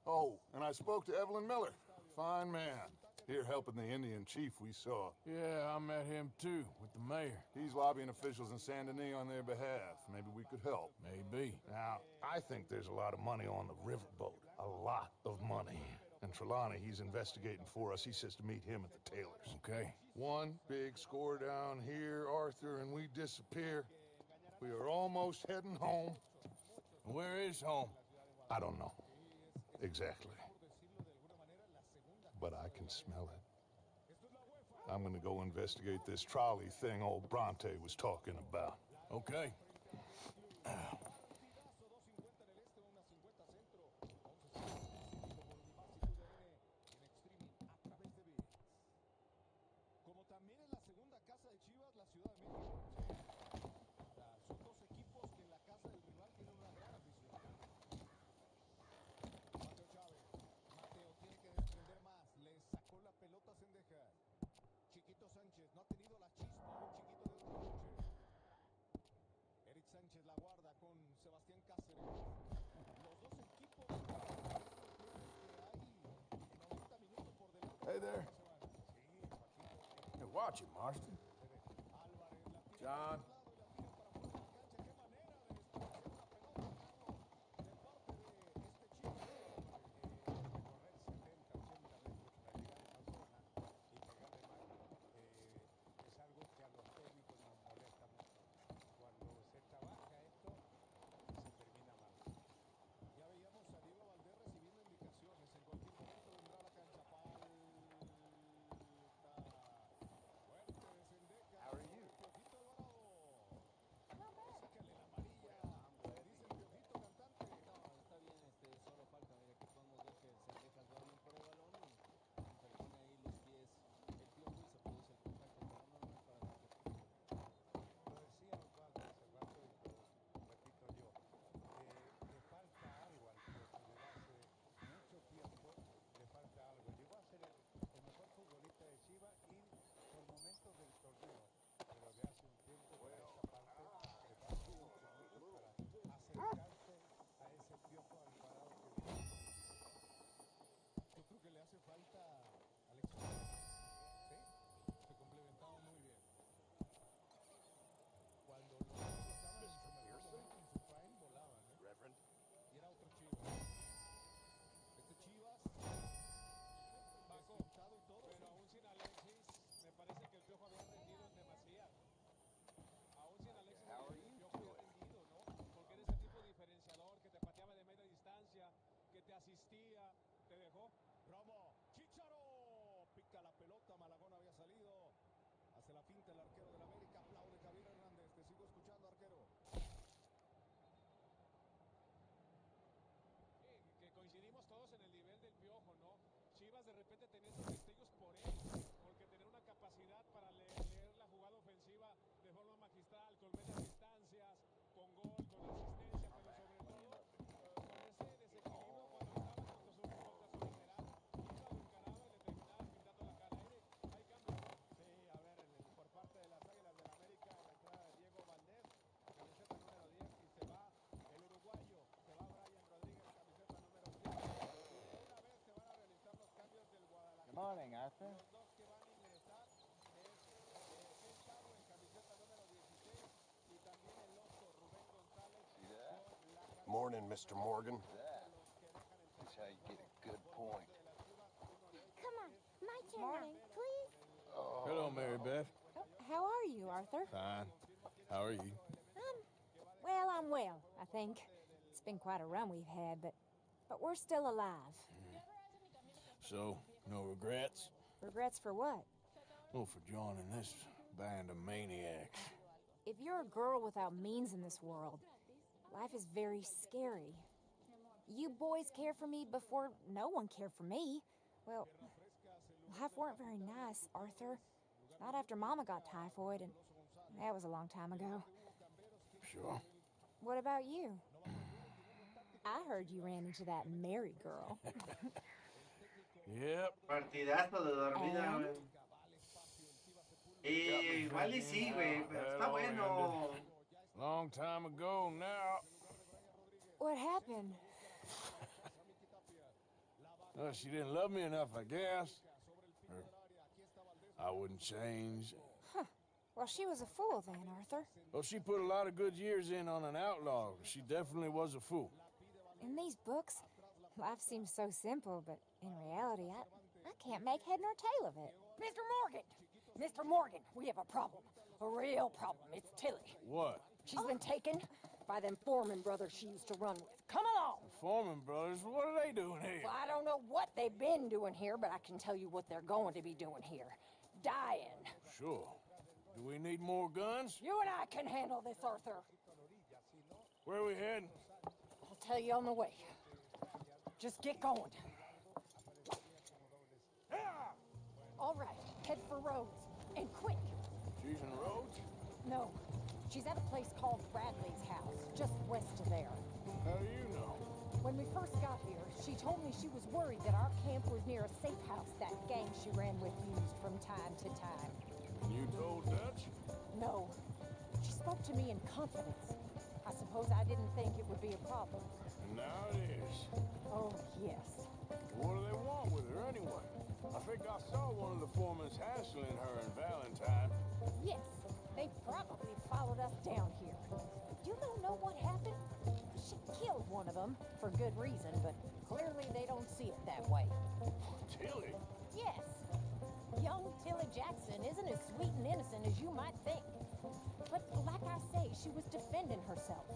Oh, and I spoke to Evelyn Miller. Fine man. Here helping the Indian chief we saw. Yeah, I met him too, with the mayor. He's lobbying officials in Saint Denis on their behalf. Maybe we could help. Maybe. Now, I think there's a lot of money on the riverboat. A lot of money. And Trelawney, he's investigating for us. He says to meet him at the Taylors. Okay. One big score down here, Arthur, and we disappear. We are almost heading home. Where is home? I don't know. Exactly. But I can smell it. I'm gonna go investigate this trolley thing old Bronte was talking about. Okay. Hey there. Hey, watch it, Marston. John. Chivas de repente tenía esos destellos por él, porque tenía una capacidad para leer la jugada ofensiva de forma magistral, con medias distancias, con gol, con asistencia, pero sobre todo con ese desequilibrio cuando estaba contra su lateral, iba, lo encaraba y le terminaba pintando la cara. Hay cambios, ¿no? Sí, a ver, por parte de las Águilas del América, la entrada de Diego Valdés, camiseta número 10, y se va el uruguayo, se va Brian Rodríguez, camiseta número 7. Y de una vez se van a realizar los cambios del Guadalajara. Good morning, Arthur. Los dos que van a ingresar es el Chavo en camiseta número 16 y también el oso Rubén González. Morning, Mr. Morgan. That's how you get a good point. Come on, my turn morning, please. Hello, Mary Beth. Oh, how are you, Arthur? Fine. How are you? Well, I'm well, I think. It's been quite a run we've had, but we're still alive. So, no regrets? Regrets for what? Oh, for joining this band of maniacs. If you're a girl without means in this world, life is very scary. You boys cared for me before no one cared for me. Well, life weren't very nice, Arthur. Not after Mama got typhoid, and that was a long time ago. Sure. What about you? I heard you ran into that Mary girl. Yep. Partidazo de dormida, güey. Igual y sí, güey, pero está bueno. Long time ago now. What happened? Well, she didn't love me enough, I guess. Or I wouldn't change. Huh. Well, she was a fool then, Arthur. Well, she put a lot of good years in on an outlaw. She definitely was a fool. In these books, life seems so simple, but in reality, I can't make head nor tail of it. Mr. Morgan! Mr. Morgan, we have a problem. A real problem. It's Tilly. What? She's been taken by them Foreman brothers she used to run with. Come along! Foreman brothers? What are they doing here? Well, I don't know what they've been doing here, but I can tell you what they're going to be doing here. Dying. Sure. Do we need more guns? You and I can handle this, Arthur. Where are we heading? I'll tell you on the way. Just get going. All right, head for Rhodes. And quick. She's in Rhodes? No. She's at a place called Bradley's house, just west of there. How do you know? When we first got here, she told me she was worried that our camp was near a safe house that gang she ran with used from time to time. You told Dutch? No. She spoke to me in confidence. I suppose I didn't think it would be a problem. And now it is. Oh, yes. What do they want with her anyway? I think I saw one of the foremans hassling her and Valentine. Yes. They probably followed us down here. You don't know what happened? She killed one of them for good reason, but clearly they don't see it that way. Tilly? Yes. Young Tilly Jackson isn't as sweet and innocent as you might think. But like I say, she was defending herself.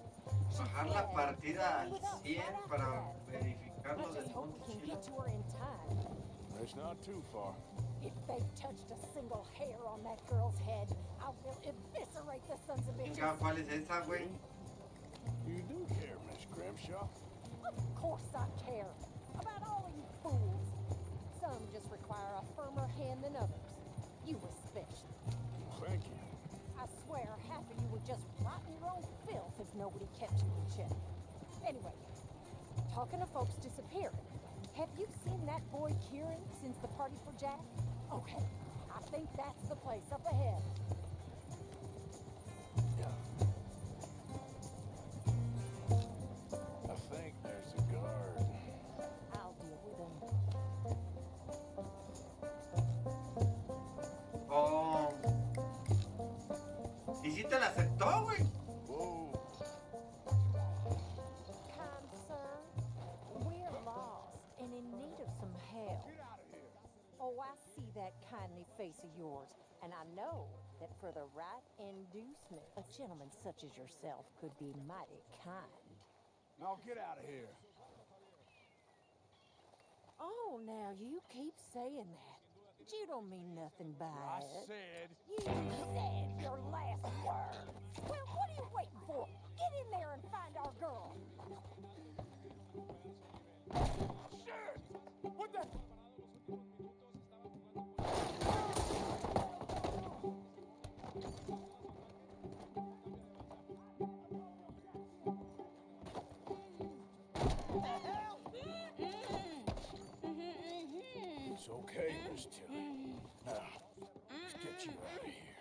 Bajar la partida al 100 para verificarlo I del just hope mundo we can chino. get to her in time. It's not too far. If they've touched a single hair on that girl's head, I will eviscerate the sons of bitches. Venga, ¿cuál es esa, güey? You do care, Miss Grimshaw. Of course I care. About all of you fools. Some just require a firmer hand than others. You especially. Thank you. I swear half of you would just rot in your own filth if nobody kept you in check. Anyway, talking of folks disappearing, have you seen that boy Kieran since the party for Jack? Okay, I think that's the place up ahead. I think there's a guard. I'll deal with him. Oh. ¿Y si te la aceptó, güey? Kind sir, we're lost and in need of some help. Oh, I see that kindly face of yours, and I know that for the right inducement, a gentleman such as yourself could be mighty kind. Now get out of here. Oh, now you keep saying that. But you don't mean nothing by I it. said. You said your last word. Well, what are you waiting for? Get in there and find our girl. Shit! What the? It's okay, Miss Tilly. Now, let's get you out of here.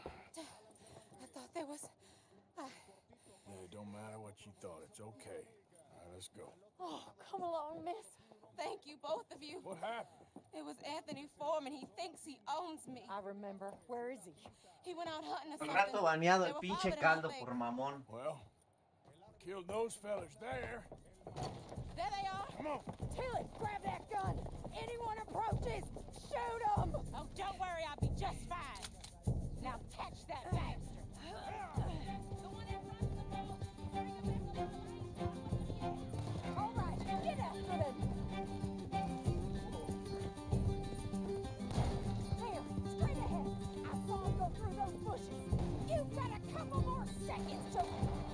I thought there was... Yeah, it don't matter what you thought. It's okay. All right, let's go. Oh, come along, miss. Thank you, both of you. What happened? It was Anthony Foreman. He thinks he owns me. I remember. Where is he? He went out hunting or Un something. rato baneado They el were pinche following him, I caldo think. por mamón. Well, killed those fellas there. There they are. Come on. Tilly, grab that gun. Anyone approaches, shoot them. Oh, don't worry. I'll be just fine. Now catch that bastard. All right, get after them. There, straight ahead. I saw him go through those bushes. You've got a couple more seconds to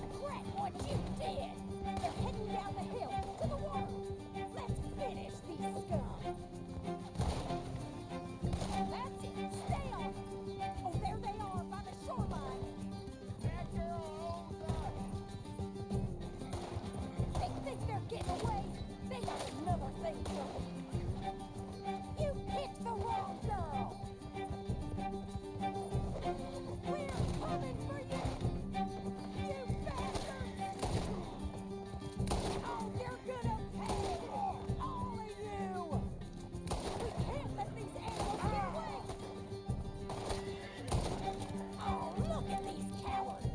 regret what you did. They're heading down the hill to the water. Let's finish these scum. That's it. Stay on. Oh, there they are by the shoreline. They think they're getting away. They got another thing coming. You picked the wrong girl. We're coming for you. You bastards. Oh, you're gonna pay. All of you. We can't let these animals get away. Oh, look at these cowards.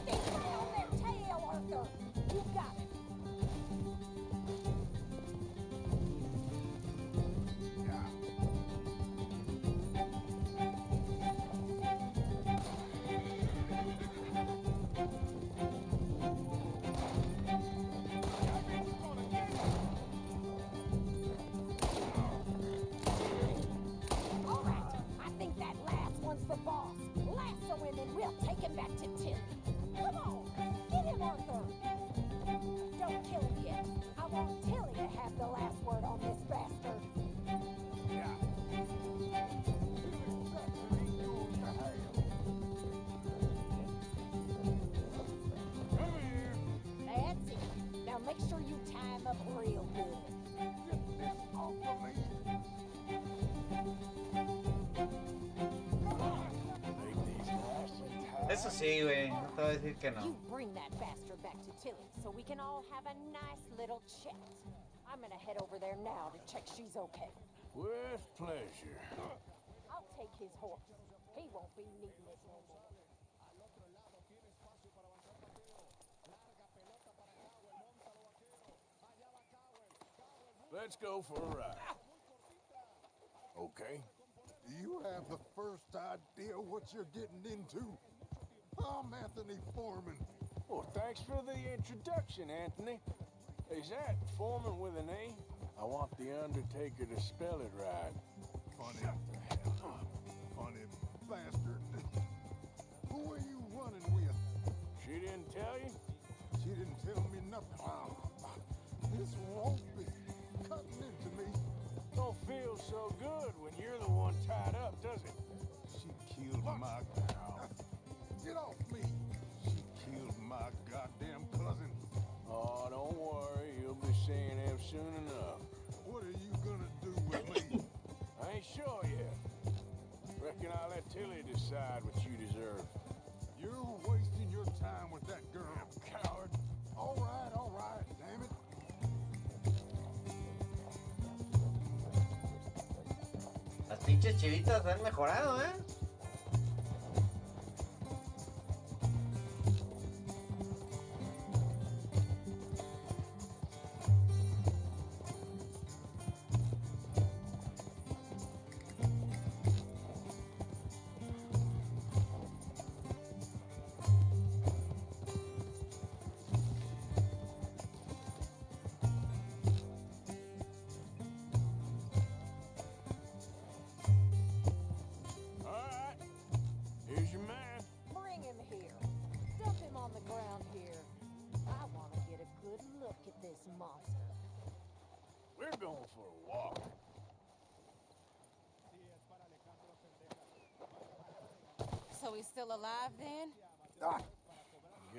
Stay right on their tail, Arthur. You got it. All right, I think that last one's the boss. Lasso him and we'll take him back to Tilly. Come on, get him, Arthur. Don't kill him yet. I want Tilly to have the last word on this bastard. That's it. Now make sure you tie him up real good. Eso sí, güey. No te voy a decir que no. You bring that bastard back to Tilly so we can all have a nice little chat. I'm gonna head over there now to check she's okay. With pleasure. I'll take his horse. He won't be needing it no more. Let's go for a ride. Okay. Do you have the first idea what you're getting into? I'm Anthony Foreman. Well, thanks for the introduction, Anthony. Is that Foreman with an A? I want the Undertaker to spell it right. Funny bastard. Who are you running with? She didn't tell you? She didn't tell me nothing. This rope is cutting into me. Don't feel so good when you're the one tied up, does it? She killed my... Get off me! She killed my goddamn cousin. Oh, don't worry. You'll be seeing him soon enough. What are you gonna do with me? I ain't sure yet. Reckon I'll let Tilly decide what you deserve. You're wasting your time with that girl. Coward. All right, damn it. Las pinches chivitas han mejorado, ¿eh? We're going for a walk. So he's still alive then? I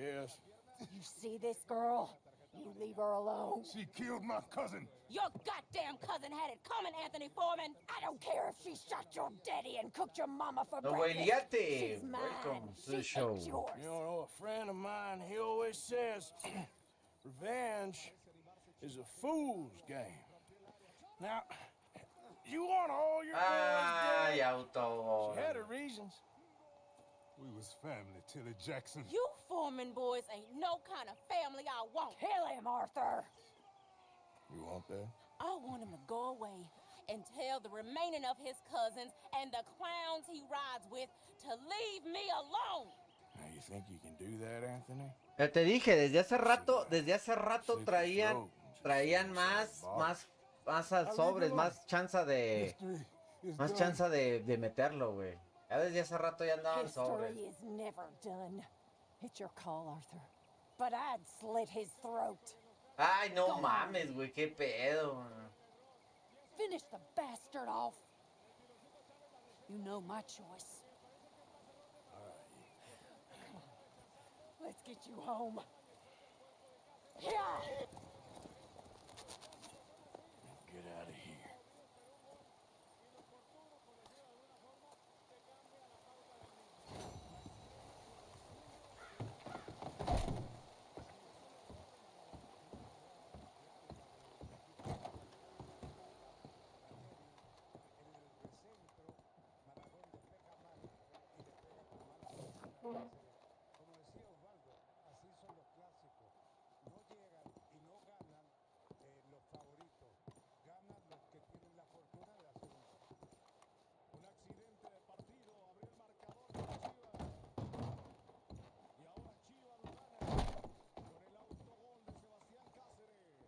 Yes. You see this girl? You leave her alone. She killed my cousin. Your goddamn cousin had it coming, Anthony Foreman. I don't care if she shot your daddy and cooked your mama for Noeliate, breakfast. She's mine. welcome to the She show. ain't yours. You know, a friend of mine, he always says, revenge is a fool's game. Now, you want all your girls Ay, dead? auto. She had her reasons. We was family, Tilly Jackson. You Foreman boys ain't no kind of family I want. Kill him, Arthur. You want that? I want him to go away and tell the remaining of his cousins and the clowns he rides with to leave me alone. Now, you think you can do that, Anthony? Ya te dije, desde hace rato traían más sobres, más chance de meterlo, güey. Ya desde hace rato ya andaban sobres. History is never done. It's your call, Arthur. But I'd slit his throat. Ay, no mames, güey, qué pedo. Finish the bastard off. You know my choice. Come on. Let's get you home. Yeah. Get out of here. Como decía Osvaldo, así son los clásicos. No llegan y no ganan los favoritos. Ganan los que tienen la fortuna de hacer un gol. Un accidente de partido abrió el marcador para Chivas. Y ahora Chivas lo gana con el autogol de Sebastián Cáceres.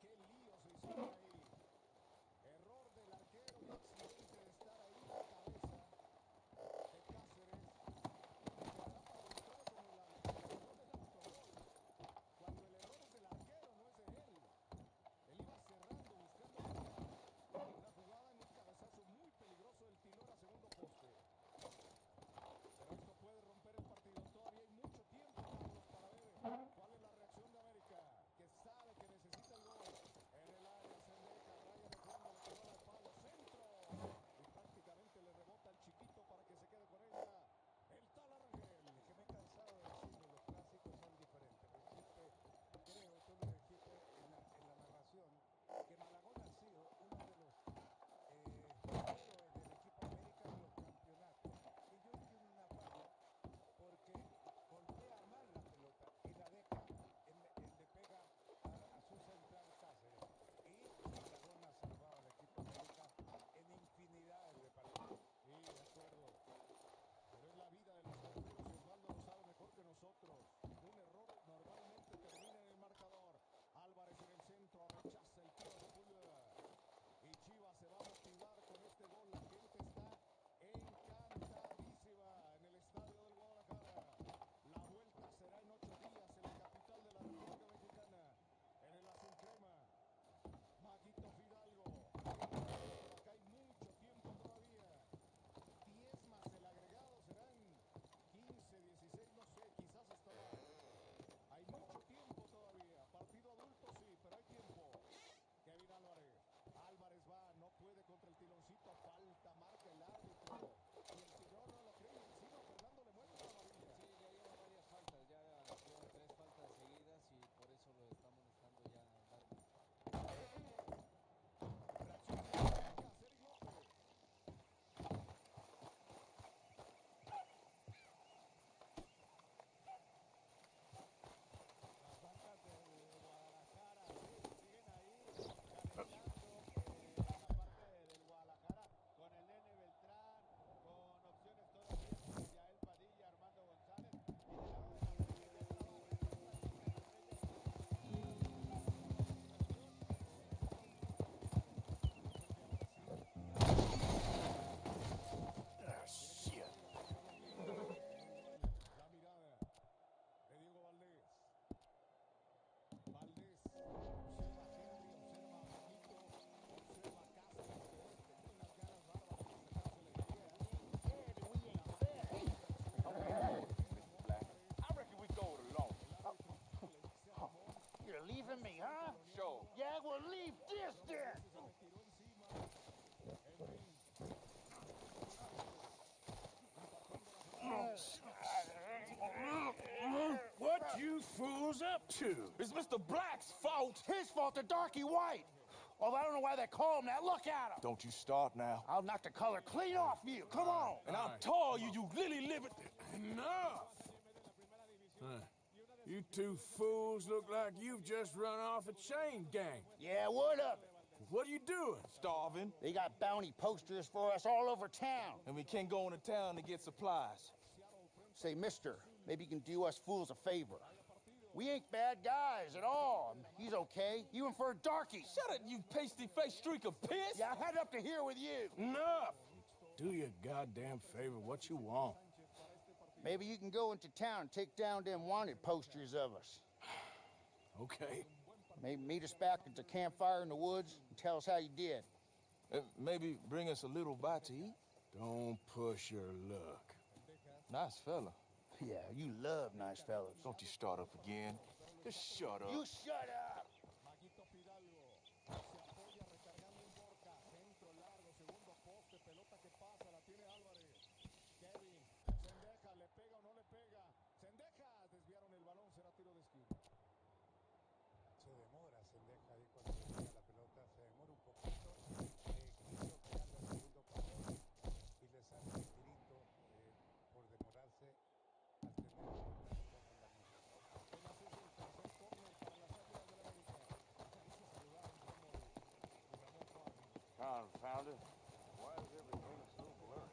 Qué lío se hizo ahí. Error del arquero y accidente de estar ahí la cabeza de Cáceres. What you fools up to? It's Mr. Black's fault. His fault, the darky white. Well, I don't know why they call him that. Look at him. Don't you start now. I'll knock the color clean off you. Come on. And I'll tar you, you lily-livered... Enough! You two fools look like you've just run off a chain gang. Yeah, what of it? What are you doing? Starving. They got bounty posters for us all over town. And we can't go into town to get supplies. Say, mister, maybe you can do us fools a favor. We ain't bad guys at all. He's okay, even for a darky. Shut it, you pasty-faced streak of piss! Yeah, I had up to here with you. Enough! Do your goddamn favor what you want. Maybe you can go into town and take down them wanted posters of us. Okay. Maybe meet us back at the campfire in the woods and tell us how you did. Maybe bring us a little bite to eat? Don't push your luck. Nice fella. Yeah, you love nice fellas. Don't you start up again. Just shut up. You shut up! Desviaron el balón, será tiro de esquina. Se demora Sendeja ahí cuando le pega la pelota, se demora un poquito. Quiso pegarle al segundo palo y le sale el tirito por demorarse al tener con la mira. Confound it. Why is everything so blurry?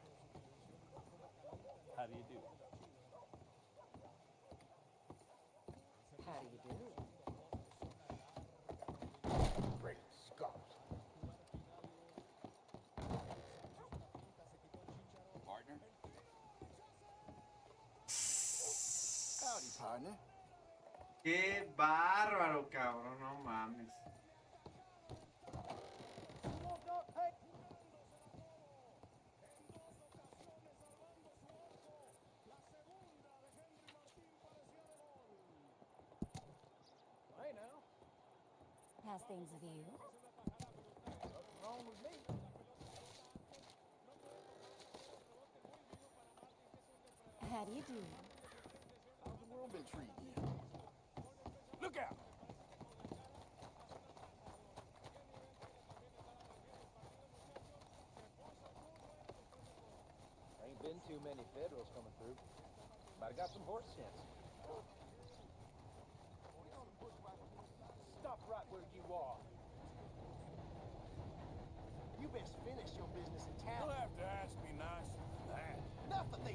How do you do? How do you do? Great Scott. Partner? Howdy, partner. Qué bárbaro, cabrón, no mames. How's things with you? Nothing wrong with me. How do you do? How's the world been treating you? Look out! Ain't been too many Federals coming through. But I got some horse sense. Stop right where you are. You best finish your business in town. You'll have to ask me nicer than that. Enough of this.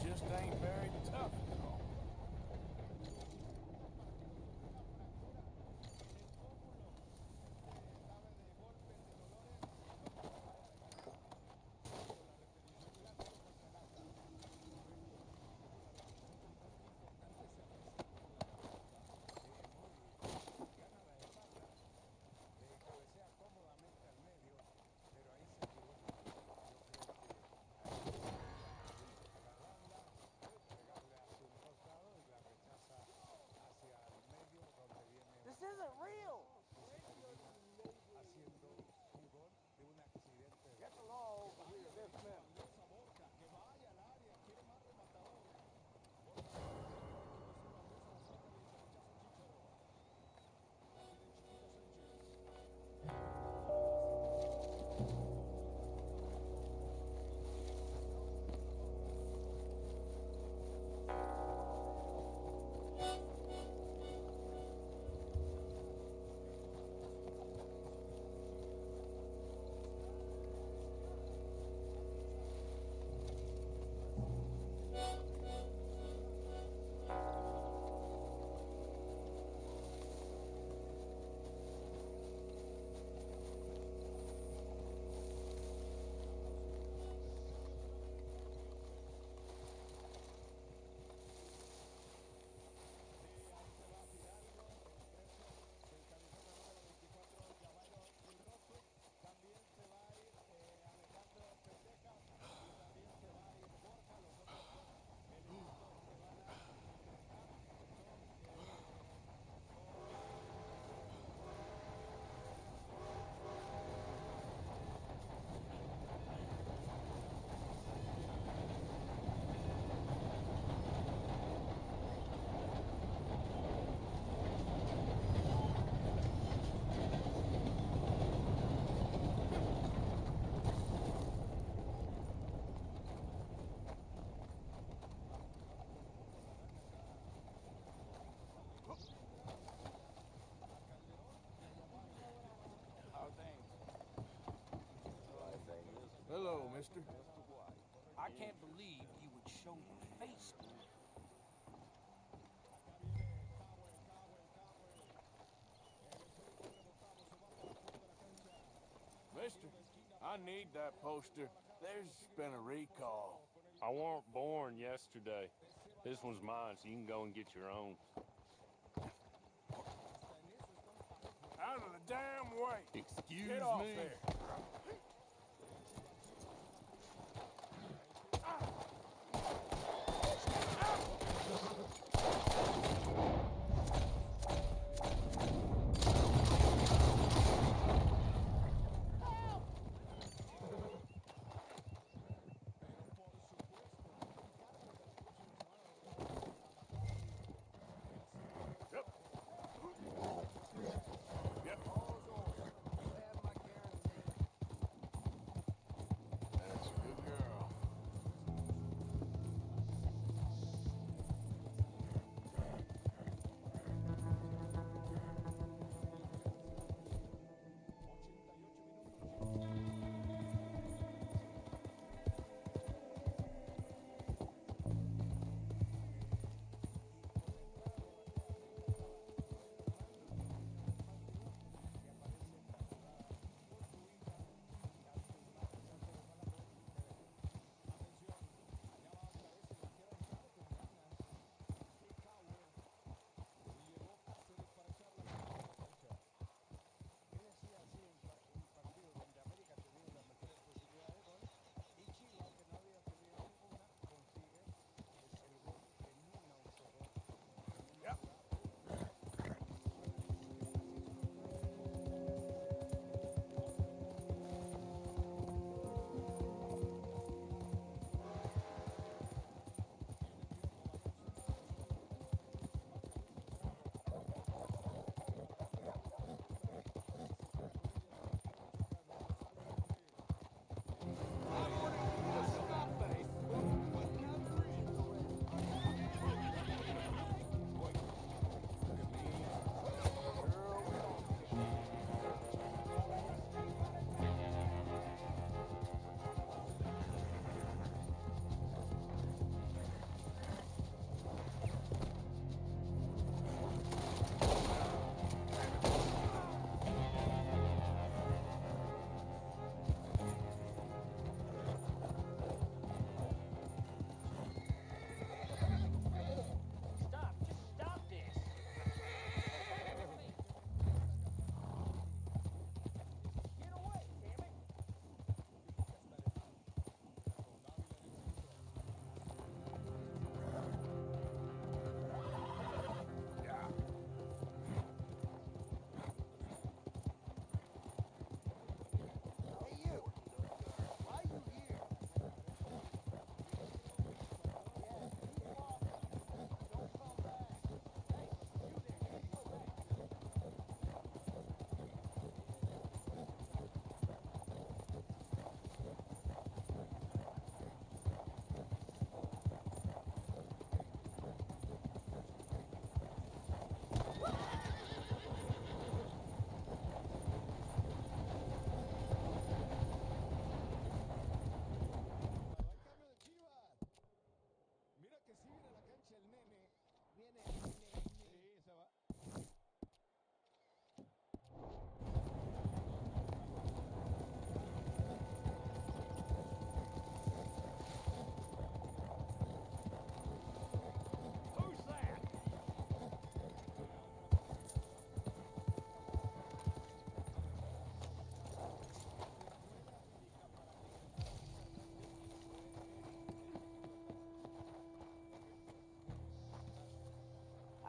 Just ain't very tough. This isn't real. Get the law over here, this man. mister. I can't believe you would show your face. Mister, I need that poster. There's been a recall. I weren't born yesterday. This one's mine, so you can go and get your own. Out of the damn way! Excuse Get off me. there!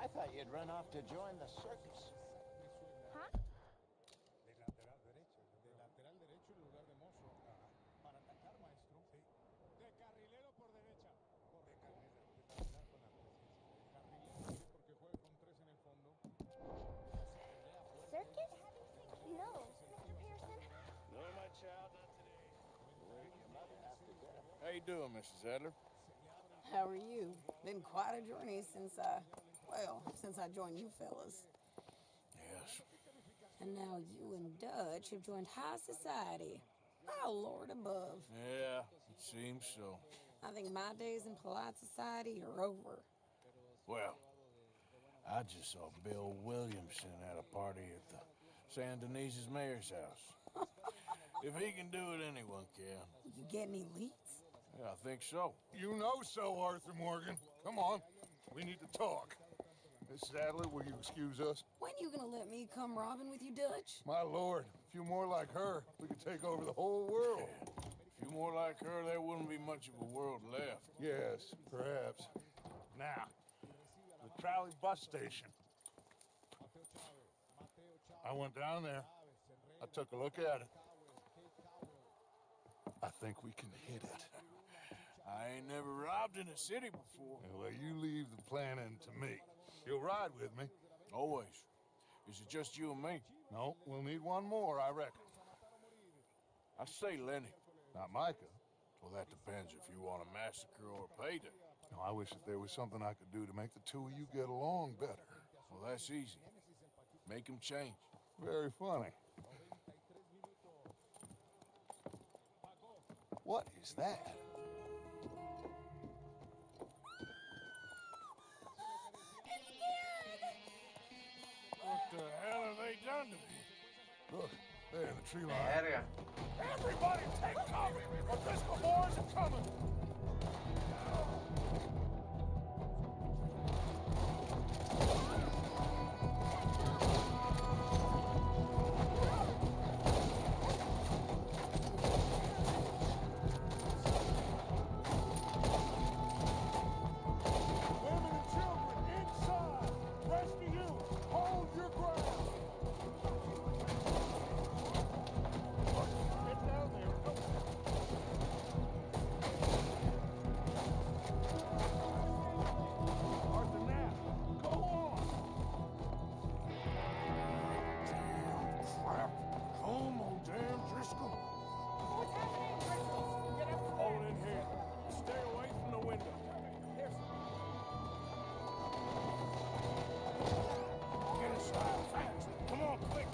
I thought you'd run off to join the circus. Huh? De lateral derecho. De lateral derecho en lugar de mozo. Para atacar, maestro. Sí. De carrilero por derecha. De carrilero. Espectacular con la presencia. De carrilero, sí, porque juega con tres en el fondo. Circus? No, Mr. Pearson. No, my child, not today. How you doing, Mrs. Adler? How are you? Been quite a journey since I joined you fellas. Yes. And now you and Dutch have joined high society. Oh, Lord above. Yeah, it seems so. I think my days in polite society are over. Well, I just saw Bill Williamson at a party at the San Denise's mayor's house. If he can do it, anyone can. You get any leads? Yeah, I think so. You know so, Arthur Morgan. Come on, we need to talk. Miss Sadler, will you excuse us? When you gonna let me come robbing with you, Dutch? My lord, a few more like her, we could take over the whole world. A few more like her, there wouldn't be much of a world left. Yes, perhaps. Now, the Crowley bus station. I went down there. I took a look at it. I think we can hit it. I ain't never robbed in a city before. Well, you leave the planning to me. You'll ride with me? Always. Is it just you and me? No, we'll need one more, I reckon. I say Lenny. Not Micah. Well, that depends if you want a massacre or a payday. No, I wish that there was something I could do to make the two of you get along better. Well, that's easy. Make them change. Very funny. What is that? What the hell have they done to me? Look, there in the tree line. Verga. Everybody take cover! O'Driscoll boys are coming! Women and children, inside! Rest of you, hold your ground! Get down there, go! Arthur, now, go on! Damn crap! Come on, damn Driscoll! What's happening, Driscoll? Get up Hold in here. Stay away from the window. Get inside fast. Come on, quick.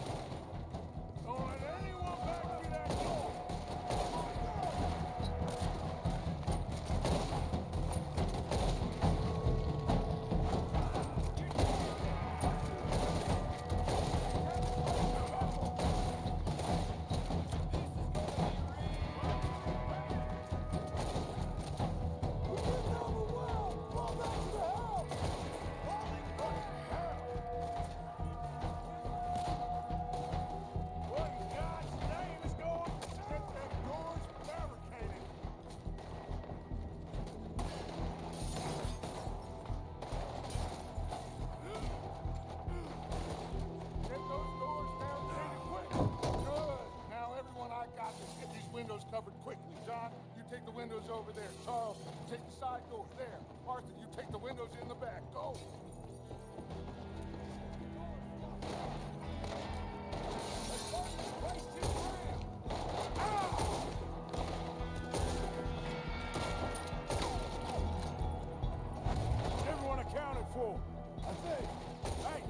Don't let anyone back through that door. What in God's name is going on? Get them doors barricaded. Get those doors barricaded quick. Good. Now, everyone, I got this. Get these windows covered quickly. John, you take the windows over there. Charles, you take the side doors there. Arthur, you take the windows in the back. Go. Is everyone accounted for? I think. Hey,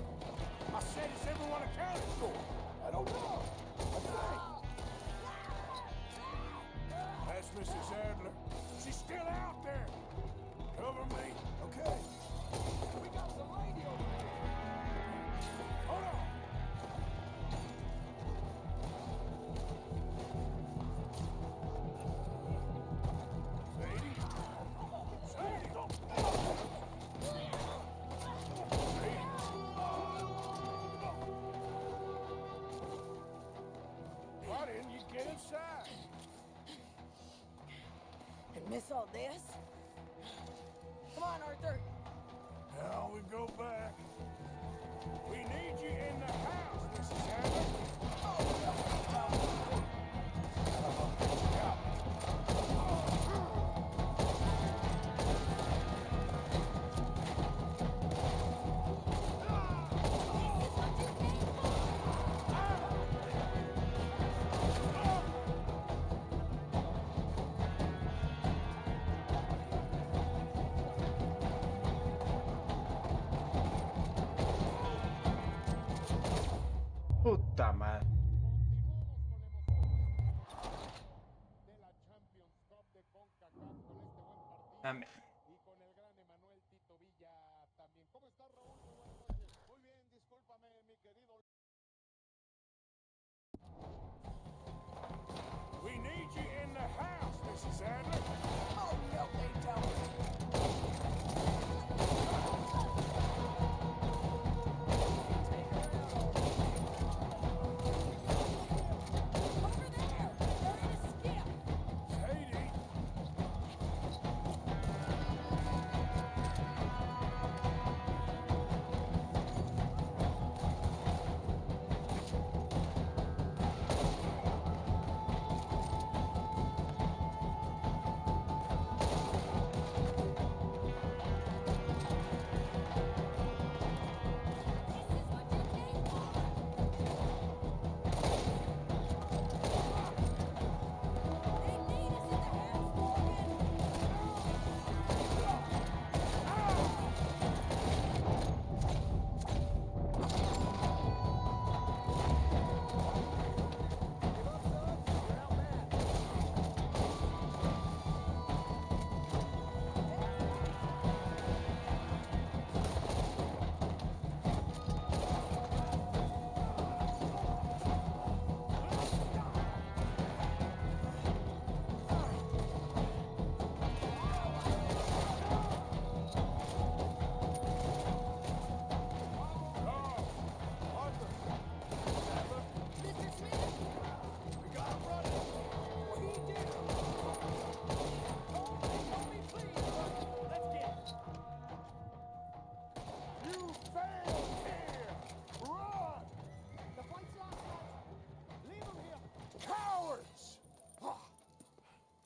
I said is everyone accounted for? I don't know. I think. That's Mrs. Adler. She's still out there. Cover me. Okay. We got some lady over there. Hold on. Sadie? Sadie! Why didn't you get inside? And miss all this? Come on, Arthur. Now we go back. We need you in the house, Mrs. Adler. Puta Amén. Y con el gran Emanuel Tito Villa también. ¿Cómo está, Raúl? Muy buenas noches. Muy bien, discúlpame, mi querido. We need you in the house, Mrs. Adler. Oh, no, they don't.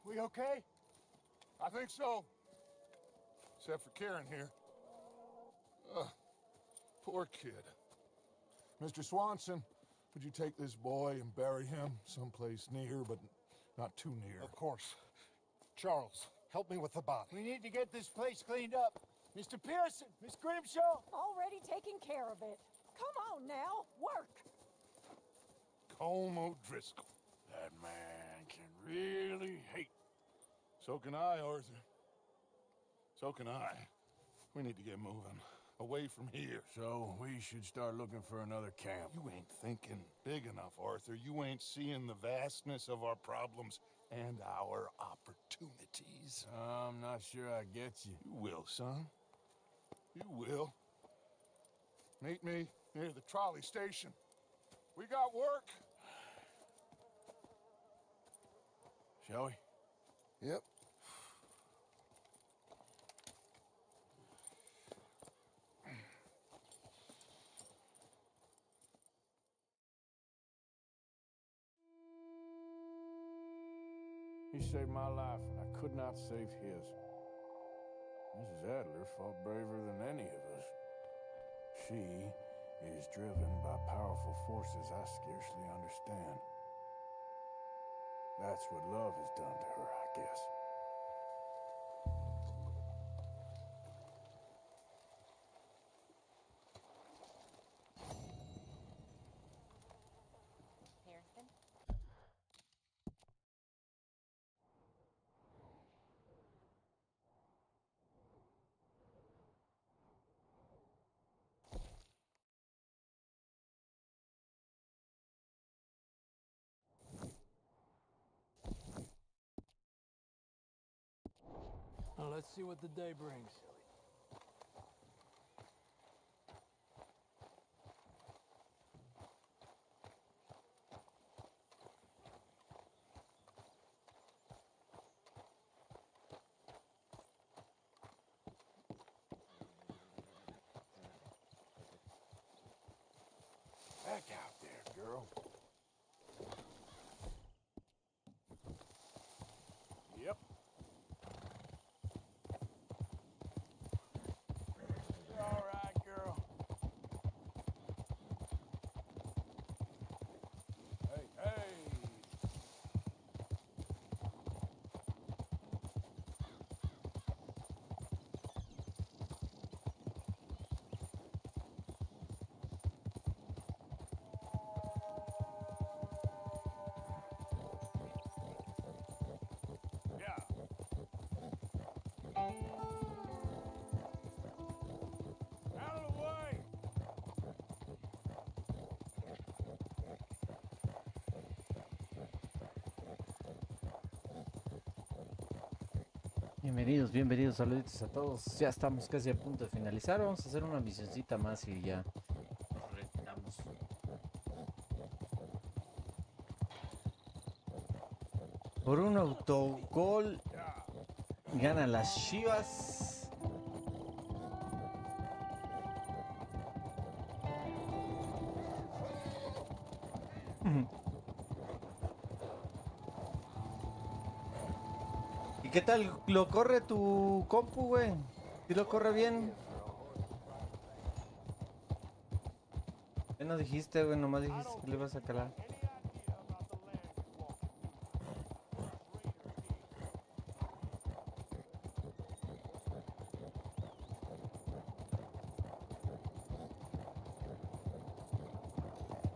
We okay? I think so. Except for Karen here. Poor kid. Mr. Swanson, would you take this boy and bury him someplace near, but not too near? Of course. Charles, help me with the body. We need to get this place cleaned up. Mr. Pearson, Miss Grimshaw. Already taking care of it. Come on now, work. Colm O'Driscoll. That man can really hate. So can I, Arthur. So can I. We need to get moving. Away from here. So we should start looking for another camp. You ain't thinking big enough, Arthur. You ain't seeing the vastness of our problems and our opportunities. I'm not sure I get you. You will, son. You will. Meet me near the trolley station. We got work. Shall we? Yep. He saved my life, and I could not save his. Mrs. Adler fought braver than any of us. She is driven by powerful forces I scarcely understand. That's what love has done to her, I guess. Harrison? Now let's see what the day brings. Back out there, girl. Yep. You're all right, girl. Hey, hey. Bienvenidos, bienvenidos, saluditos a todos. Ya estamos casi a punto de finalizar. Vamos a hacer una misioncita más y ya nos retiramos. Por un autogol ganan las Chivas. ¿Y qué tal lo corre tu compu, güey? ¿Sí lo corre bien? ¿Qué no dijiste, güey? Nomás dijiste que le ibas a calar.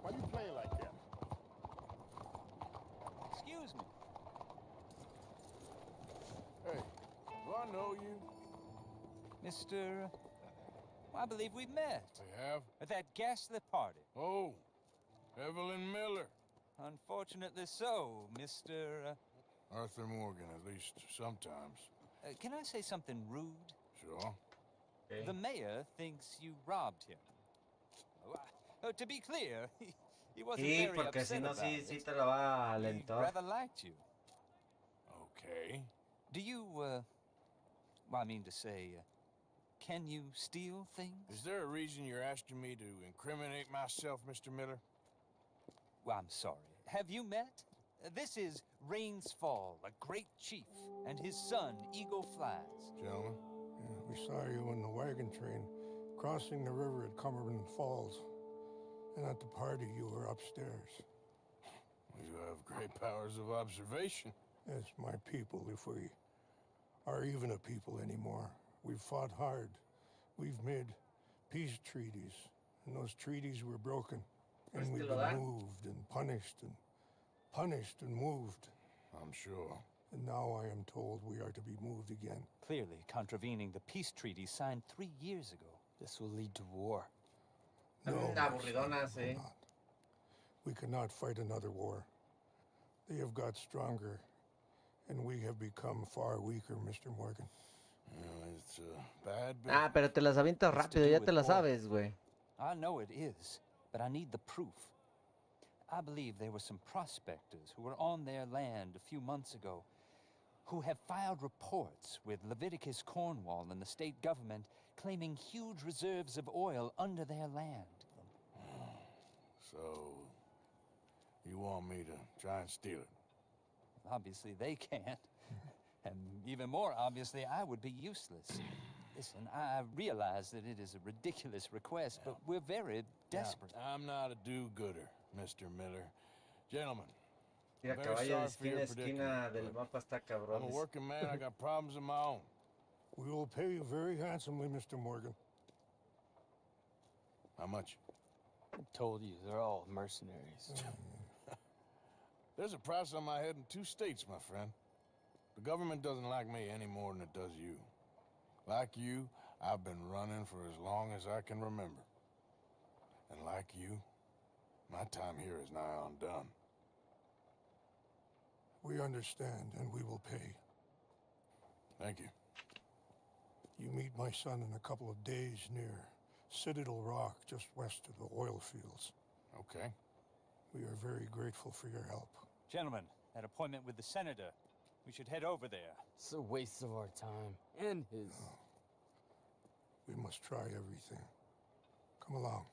Why you playing like that? Excuse me. Hey, do I know you? Mr. I believe we met. We have? At that ghastly party. Oh, Evelyn Miller. Unfortunately so, Mr. Arthur Morgan, at least sometimes. Can I say something rude? Sure. The mayor thinks you robbed him. To be clear, he wasn't Sí, very porque si upset no, about sí, it. sí te lo va a He alentar. rather liked you. Okay. Do you, well, I mean to say, can you steal things? Is there a reason you're asking me to incriminate myself, Mr. Miller? Well, I'm sorry. Have you met? This is Rains Fall, a great chief, and his son, Eagle Flies. Gentlemen? Yeah, we saw you in the wagon train crossing the river at Cumberland Falls. And at the party, you were upstairs. You have great powers of observation. Yes, my people, if we are even a people anymore. We've fought hard. We've made peace treaties. And those treaties were broken. And we've been moved and punished and moved. I'm sure. And now I am told we are to be moved again. Clearly contravening the peace treaty signed 3 years ago. This will lead to war. No, Aburridonas, eh? we cannot fight another war. They have got stronger, and we have become far weaker, Mr. Morgan. It's bad. Ah, pero te las avientas rápido, ya te las sabes, güey. I know it is, but I need the proof. I believe there were some prospectors who were on their land a few months ago who have filed reports with Leviticus Cornwall and the state government claiming huge reserves of oil under their land. So, you want me to try and steal it? Obviously they can't. And even more obviously, I would be useless. Listen, I realize that it is a ridiculous request, but we're very desperate. I'm not a do-gooder, Mr. Miller. Gentlemen, Mira, caballo de esquina a esquina del mapa está cabrón. I'm a working man, I got problems of my own. We will pay you very handsomely, Mr. Morgan. How much? I told you, they're all mercenaries. There's a price on my head in 2 states, my friend. The government doesn't like me any more than it does you. Like you, I've been running for as long as I can remember. And like you, my time here is nigh undone. We understand, and we will pay. Thank you. You meet my son in a couple of days near Citadel Rock, just west of the oil fields. Okay. We are very grateful for your help. Gentlemen, that appointment with the senator. We should head over there. It's a waste of our time. And his. Oh. We must try everything. Come along.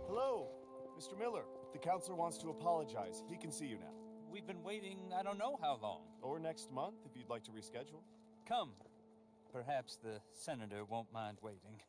Hello, Mr. Miller. The counselor wants to apologize. He can see you now. We've been waiting I don't know how long. Or next month, if you'd like to reschedule. Come. Perhaps the senator won't mind waiting.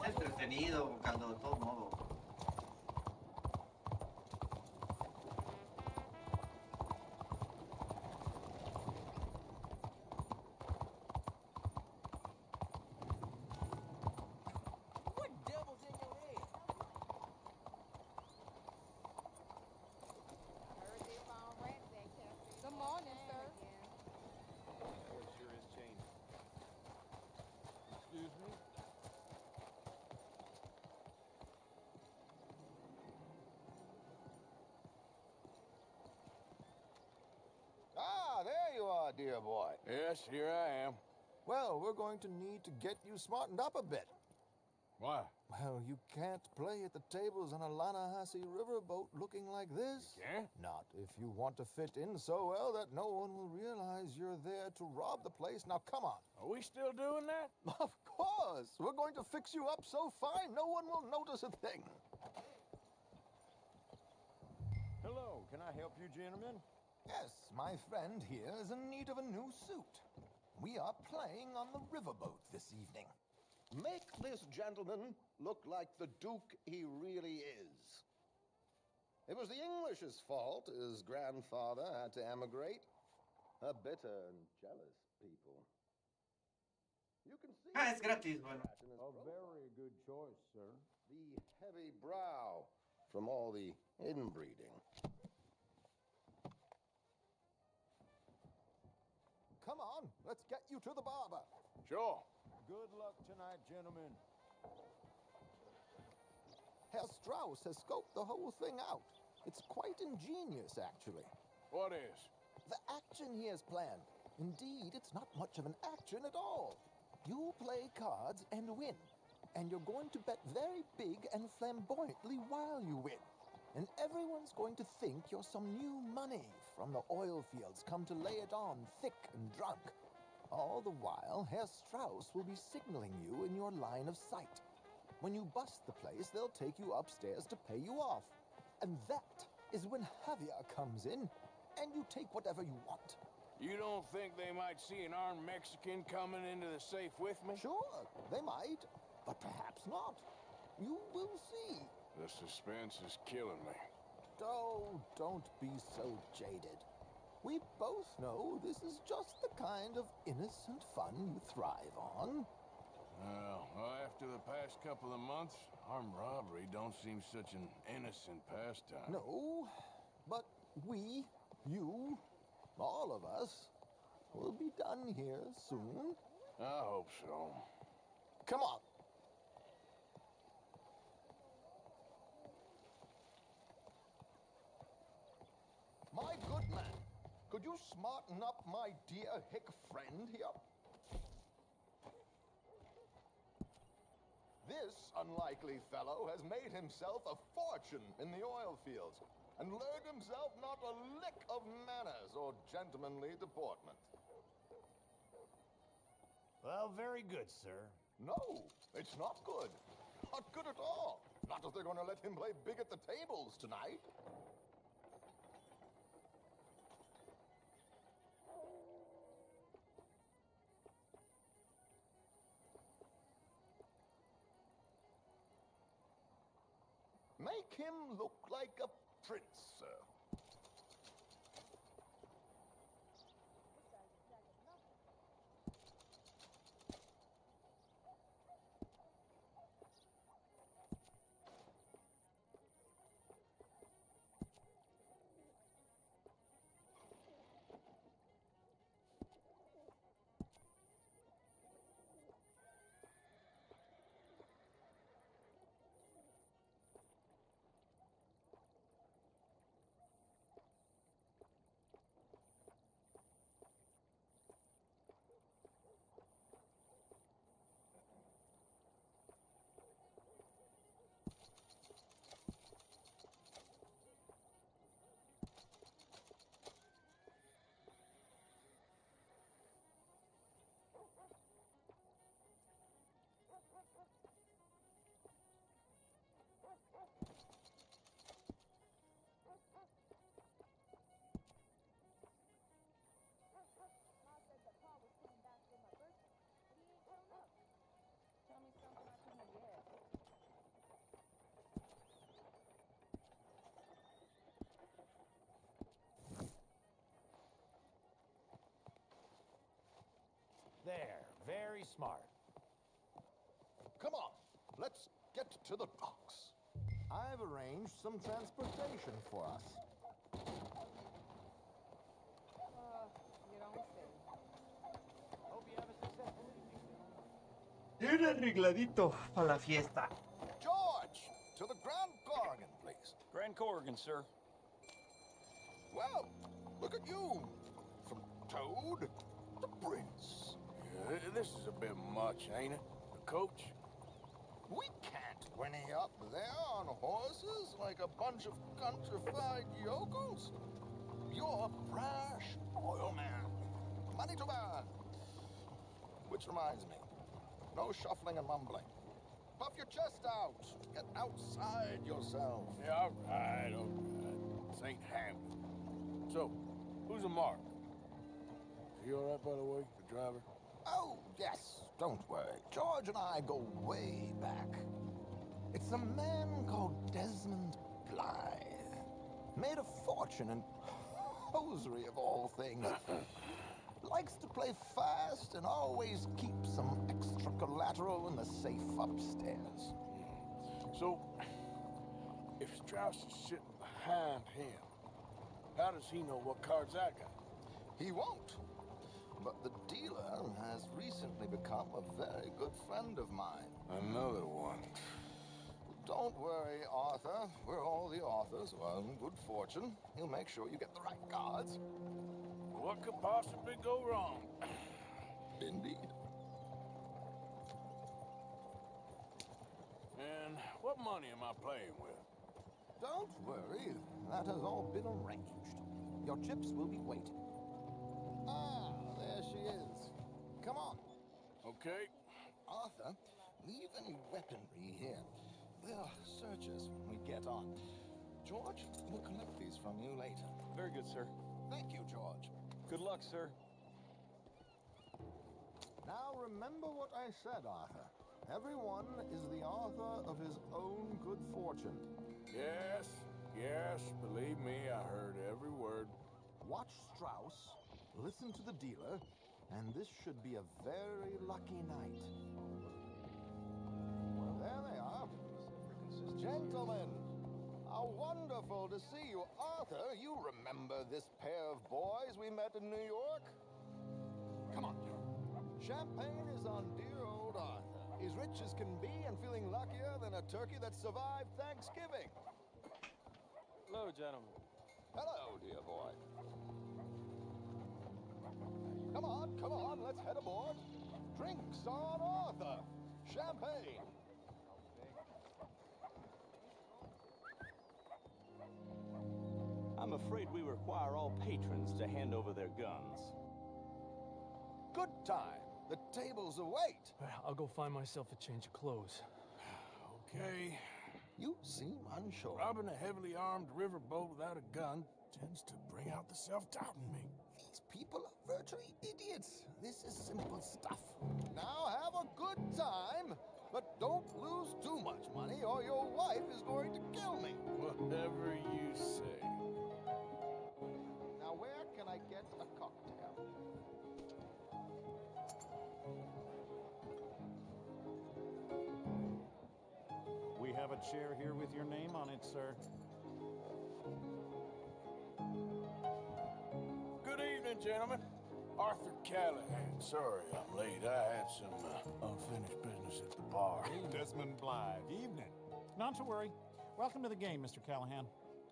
Es entretenido, Caldo, de todo modo. my dear boy? Yes, here I am. Well, we're going to need to get you smartened up a bit. Why? Well, you can't play at the tables on a Lanahassee riverboat looking like this. You can't? Not if you want to fit in so well that no one will realize you're there to rob the place. Now, come on. Are we still doing that? Of course. We're going to fix you up so fine no one will notice a thing. Hello, can I help you, gentlemen? Yes, my friend here is in need of a new suit. We are playing on the riverboat this evening. Make this gentleman look like the Duke he really is. It was the English's fault his grandfather had to emigrate. A bitter and jealous people. You can see Es gratis, bueno. a very good choice, sir. The heavy brow from all the inbreeding. Come on, let's get you to the barber. Sure. Good luck tonight, gentlemen. Herr Strauss has scoped the whole thing out. It's quite ingenious, actually. What is? The action he has planned. Indeed, it's not much of an action at all. You play cards and win. And you're going to bet very big and flamboyantly while you win. And everyone's going to think you're some new money from the oil fields come to lay it on thick and drunk. All the while, Herr Strauss will be signaling you in your line of sight. When you bust the place, they'll take you upstairs to pay you off. And that is when Javier comes in, and you take whatever you want. You don't think they might see an armed Mexican coming into the safe with me? Sure, they might, but perhaps not. You will see. The suspense is killing me. Oh, don't be so jaded. We both know this is just the kind of innocent fun you thrive on. Well, after the past couple of months, armed robbery don't seem such an innocent pastime. No, but we, you, all of us, will be done here soon. I hope so. Come on. My good man, could you smarten up my dear hick friend here? This unlikely fellow has made himself a fortune in the oil fields and learned himself not a lick of manners or gentlemanly deportment. Well, very good, sir. No, it's not good. Not good at all. Not if they're going to let him play big at the tables tonight. Make him look like a prince, sir. There, very smart. Come on, let's get to the docks. I've arranged some transportation for us. You don't say. Hope you have a successful evening. Bien arregladito para la fiesta. George, to the Grand Corrigan, please. Grand Corrigan, sir. Well, look at you. Some toast road. The prince. Yeah, this is a bit much, ain't it? The coach? We can't whinny up there on horses like a bunch of countrified yokels. You're a brash oil man. Money to burn. Which reminds me, no shuffling and mumbling. Puff your chest out. Get outside yourself. Yeah, all right. This ain't happening. So, who's a mark? Is he all right, by the way, the driver? Oh, yes. Don't worry. George and I go way back. It's a man called Desmond Blythe. Made a fortune in hosiery of all things. Likes to play fast and always keep some extra collateral in the safe upstairs. So, if Strauss is sitting behind him, how does he know what cards I got? He won't. But the dealer has recently become a very good friend of mine. Another one. Don't worry, Arthur. We're all the authors who own good fortune. He'll make sure you get the right cards. What could possibly go wrong? Indeed. And what money am I playing with? Don't worry. That has all been arranged. Your chips will be waiting. Ah, there she is. Come on. Okay. Arthur, leave any weaponry here. They'll search us when we get on. George, we'll collect these from you later. Very good, sir. Thank you, George. Good luck, sir. Now remember what I said, Arthur. Everyone is the author of his own good fortune. Yes, believe me, I heard every word. Watch Strauss, listen to the dealer, and this should be a very lucky night. Well, there they are. Gentlemen, how wonderful to see you. Arthur, you remember this pair of boys we met in New York? Come on, champagne is on dear old Arthur. He's rich as can be and feeling luckier than a turkey that survived Thanksgiving. Hello, gentlemen. Hello, dear boy. Come on, let's head aboard. Drinks on Arthur. Champagne. I'm afraid we require all patrons to hand over their guns. Good time. The tables await. I'll go find myself a change of clothes. Okay. You seem unsure. Robbing a heavily armed riverboat without a gun tends to bring out the self-doubt in me. These people are virtually idiots. This is simple stuff. Now have a good time, but don't lose too much money or your wife is going to kill me. Whatever you say. Now where can I get a cocktail? We have a chair here with your name on it, sir. Good evening, gentlemen. Arthur Callahan. Sorry I'm late. I had some unfinished business at the bar. Desmond Blythe. Evening. Not to worry. Welcome to the game, Mr. Callahan.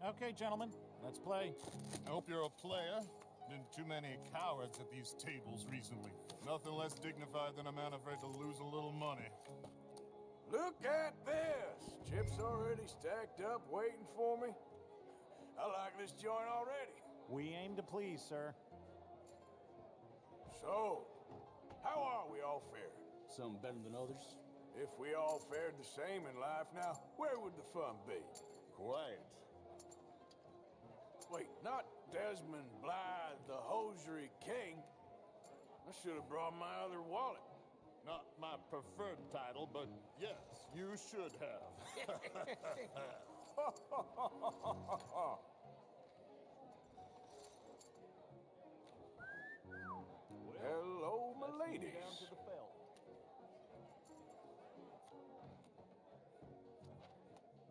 Okay, gentlemen, let's play. I hope you're a player. Been too many cowards at these tables recently. Nothing less dignified than a man afraid to lose a little money. Look at this! Chips already stacked up, waiting for me. I like this joint already. We aim to please, sir. So, how are we all faring? Some better than others. If we all fared the same in life now, where would the fun be? Quiet. Wait, not Desmond Blythe, the hosiery king. I should have brought my other wallet. Not my preferred title, but yes, you should have. Hello, my ladies. Down to the bell.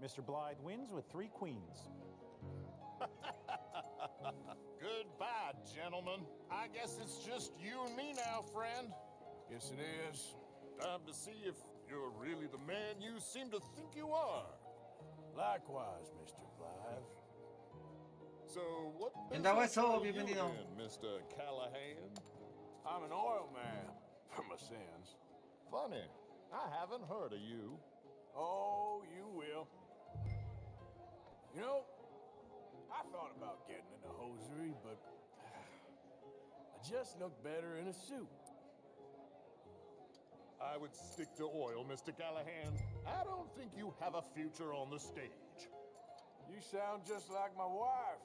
Mr. Blythe wins with 3 queens. Goodbye, gentlemen. I guess it's just you and me now, friend. Yes, it is. Time to see if you're really the man you seem to think you are. Likewise, Mr. Blythe. So, what ¿Qué onda, hueso? business are you Bienvenido. in, Mr. Callahan? I'm an oil man, for my sins. Funny, I haven't heard of you. Oh, you will. You know, I thought about getting into hosiery, but I just look better in a suit. I would stick to oil, Mr. Callahan. I don't think you have a future on the stage. You sound just like my wife.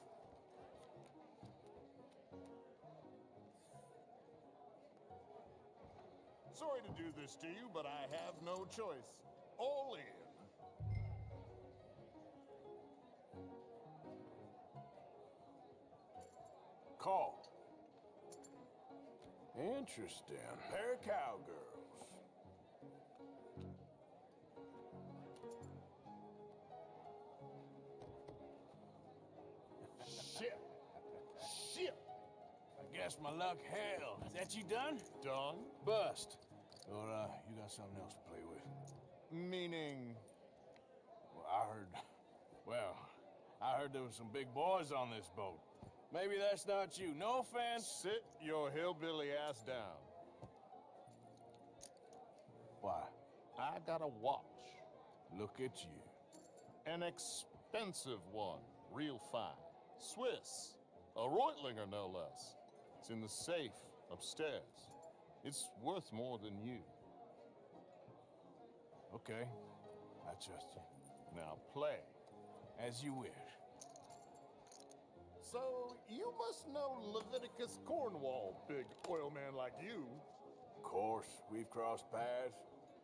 Sorry to do this to you, but I have no choice. All in. Call. Interesting. Pair of cowgirls. Shit. Shit. I guess my luck held. Is that you done? Done? Bust. Or, you got something else to play with? Meaning? Well, I heard there was some big boys on this boat. Maybe that's not you. No offense. Sit your hillbilly ass down. Why? I got a watch. Look at you. An expensive one. Real fine. Swiss. A Reutlinger, no less. It's in the safe upstairs. It's worth more than you. Okay. I trust you. Now play. As you wish. So, you must know Leviticus Cornwall, big oil man like you. Of course, we've crossed paths.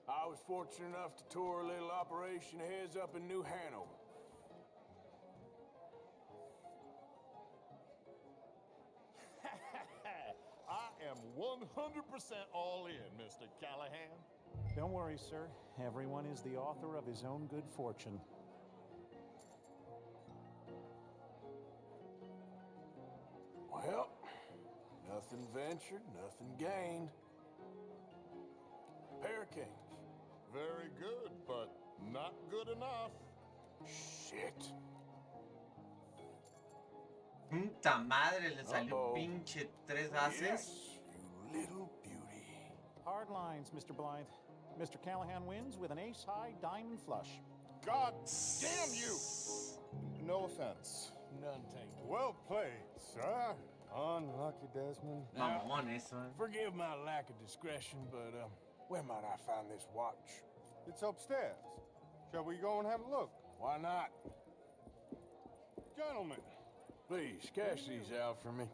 I was fortunate enough to tour a little operation of his up in New Hanover. I am 100% all in, Mr. Callahan. Don't worry, sir. Everyone is the author of his own good fortune. Well, nothing ventured, nothing gained. Pair of kings. Very good, but not good enough. Shit. Puta madre, le salió pinche 3 haces. Yes, you little beauty. Hard lines, Mr. Blythe. Mr. Callahan wins with an ace-high diamond flush. God damn you! No offense. None taken. Well played, sir. Unlucky, Desmond. Mamón eso, Forgive my lack of discretion, but where might I find this watch? It's upstairs. Shall we go and have a look? Why not? Gentlemen. Please, cash these out for me.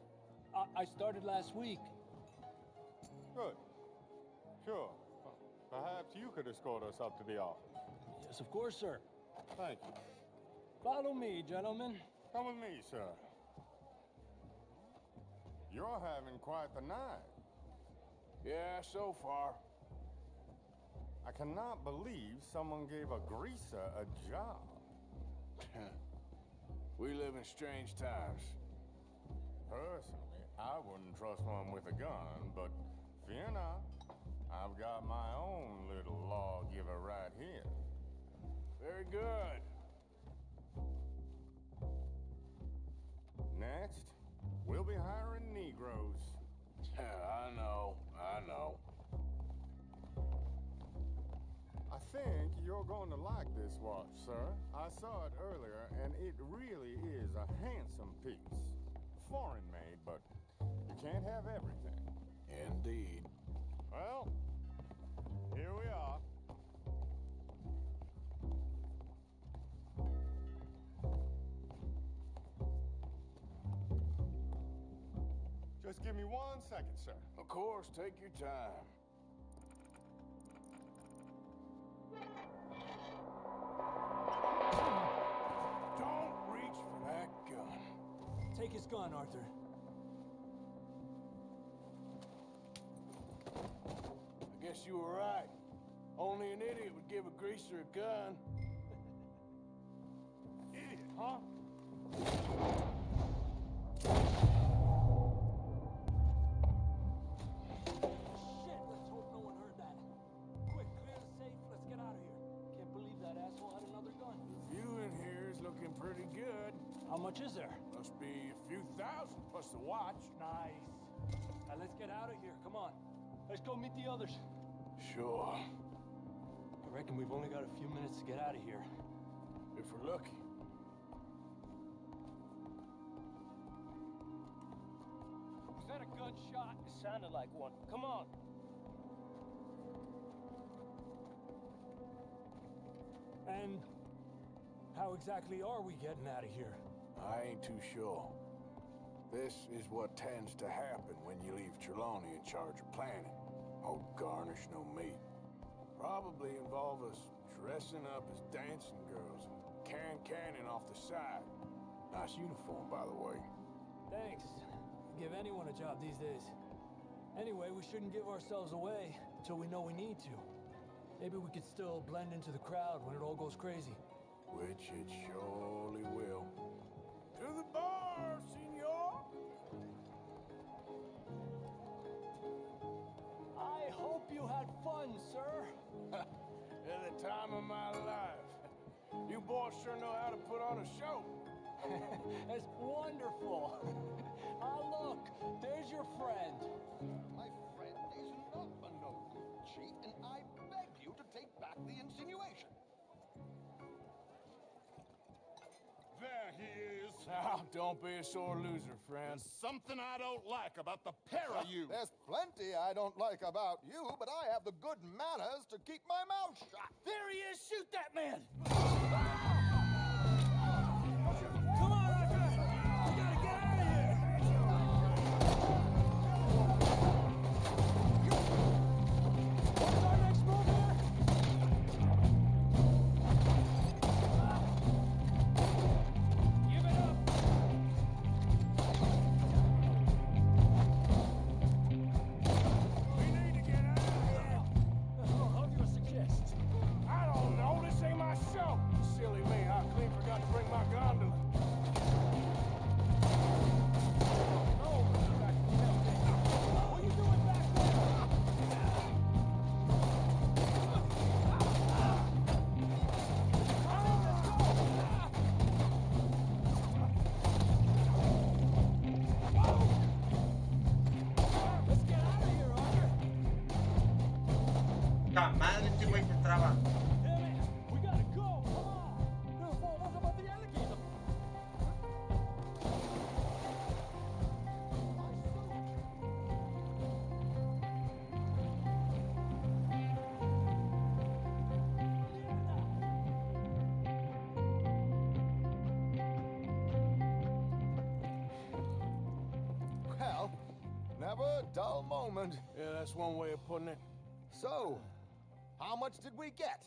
I started last week. Good. Sure. Perhaps you could escort us up to the office. Yes, of course, sir. Thank you. Follow me, gentlemen. Come with me, sir. You're having quite the night. Yeah, so far. I cannot believe someone gave a greaser a job. We live in strange times. Personally, I wouldn't trust one with a gun, but fear not. I've got my own little lawgiver right here. Very good. Next, we'll be hiring Negroes. I know. I think you're going to like this watch, sir. I saw it earlier, and it really is a handsome piece. Foreign made, but you can't have everything. Indeed. Well, here we are. Just give me 1 second, sir. Of course, take your time. Don't reach for that gun. Take his gun, Arthur. I guess you were right. Only an idiot would give a greaser a gun. Idiot, huh? Shit, let's hope no one heard that. Quick, clear the safe. Let's get out of here. Can't believe that asshole had another gun. The view in here is looking pretty good. How much is there? Must be a few thousand plus the watch. Nice. Let's get out of here. Come on. Let's go meet the others. Sure. I reckon we've only got a few minutes to get out of here. If we're lucky. Was that a gunshot? It sounded like one. Come on. And how exactly are we getting out of here? I ain't too sure. This is what tends to happen when you leave Trelawney in charge of planning. Oh, garnish no meat. Probably involve us dressing up as dancing girls and canning off the side. Nice uniform, by the way. Thanks. Give anyone a job these days. Anyway, we shouldn't give ourselves away until we know we need to. Maybe we could still blend into the crowd when it all goes crazy. Which it surely will. To the bar, senor! I hope you had fun, sir. At the time of my life. You boys sure know how to put on a show. That's wonderful. Look, there's your friend. My friend is not a no-good cheat, and I beg you to take back the insinuation. There he is. Now, don't be a sore loser, friend. There's something I don't like about the pair of you. There's plenty I don't like about you, but I have the good manners to keep my mouth shut. There he is! Shoot that man! Come on, Roger! We gotta get out of here! What's our next move here? Give it up! We need to get out of here. How do you suggest? I don't know. This ain't my show. Silly me. I clean forgot to bring my gondola. What are you doing back Let's get out of here, Roger. ¡La madre, este güey se traba! Damn it! We gotta go! Come on! What about the alligator? Well, never a dull moment. Yeah, that's one way of putting it. So, how much did we get?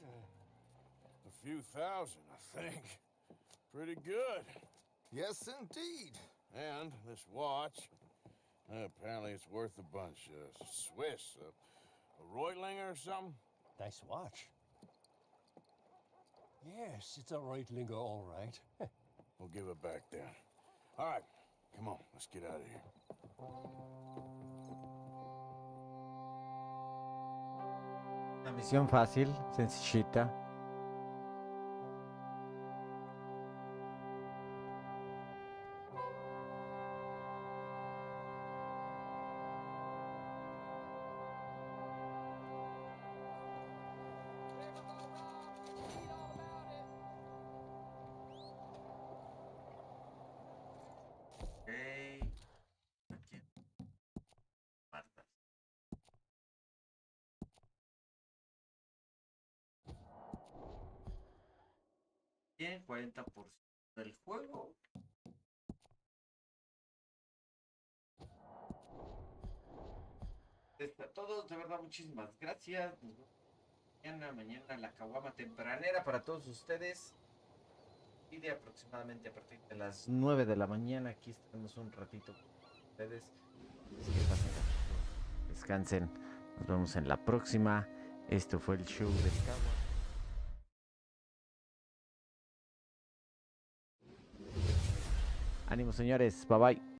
A few thousand, I think. Pretty good. Yes, indeed. And this watch, apparently it's worth a bunch. Swiss, a Reutlinger or something? Nice watch. Yes, it's a Reutlinger, all right. We'll give it back then. All right, come on, let's get out of here. Una misión fácil, sencillita. Bien, 40% del juego. A todos, de verdad, muchísimas gracias. Nos vemos mañana la caguama tempranera para todos ustedes. Y de aproximadamente a partir de las 9 de la mañana. Aquí estaremos un ratito con ustedes. Así que pasen, descansen. Nos vemos en la próxima. Esto fue el show del Cagua. Ánimo, señores. Bye bye.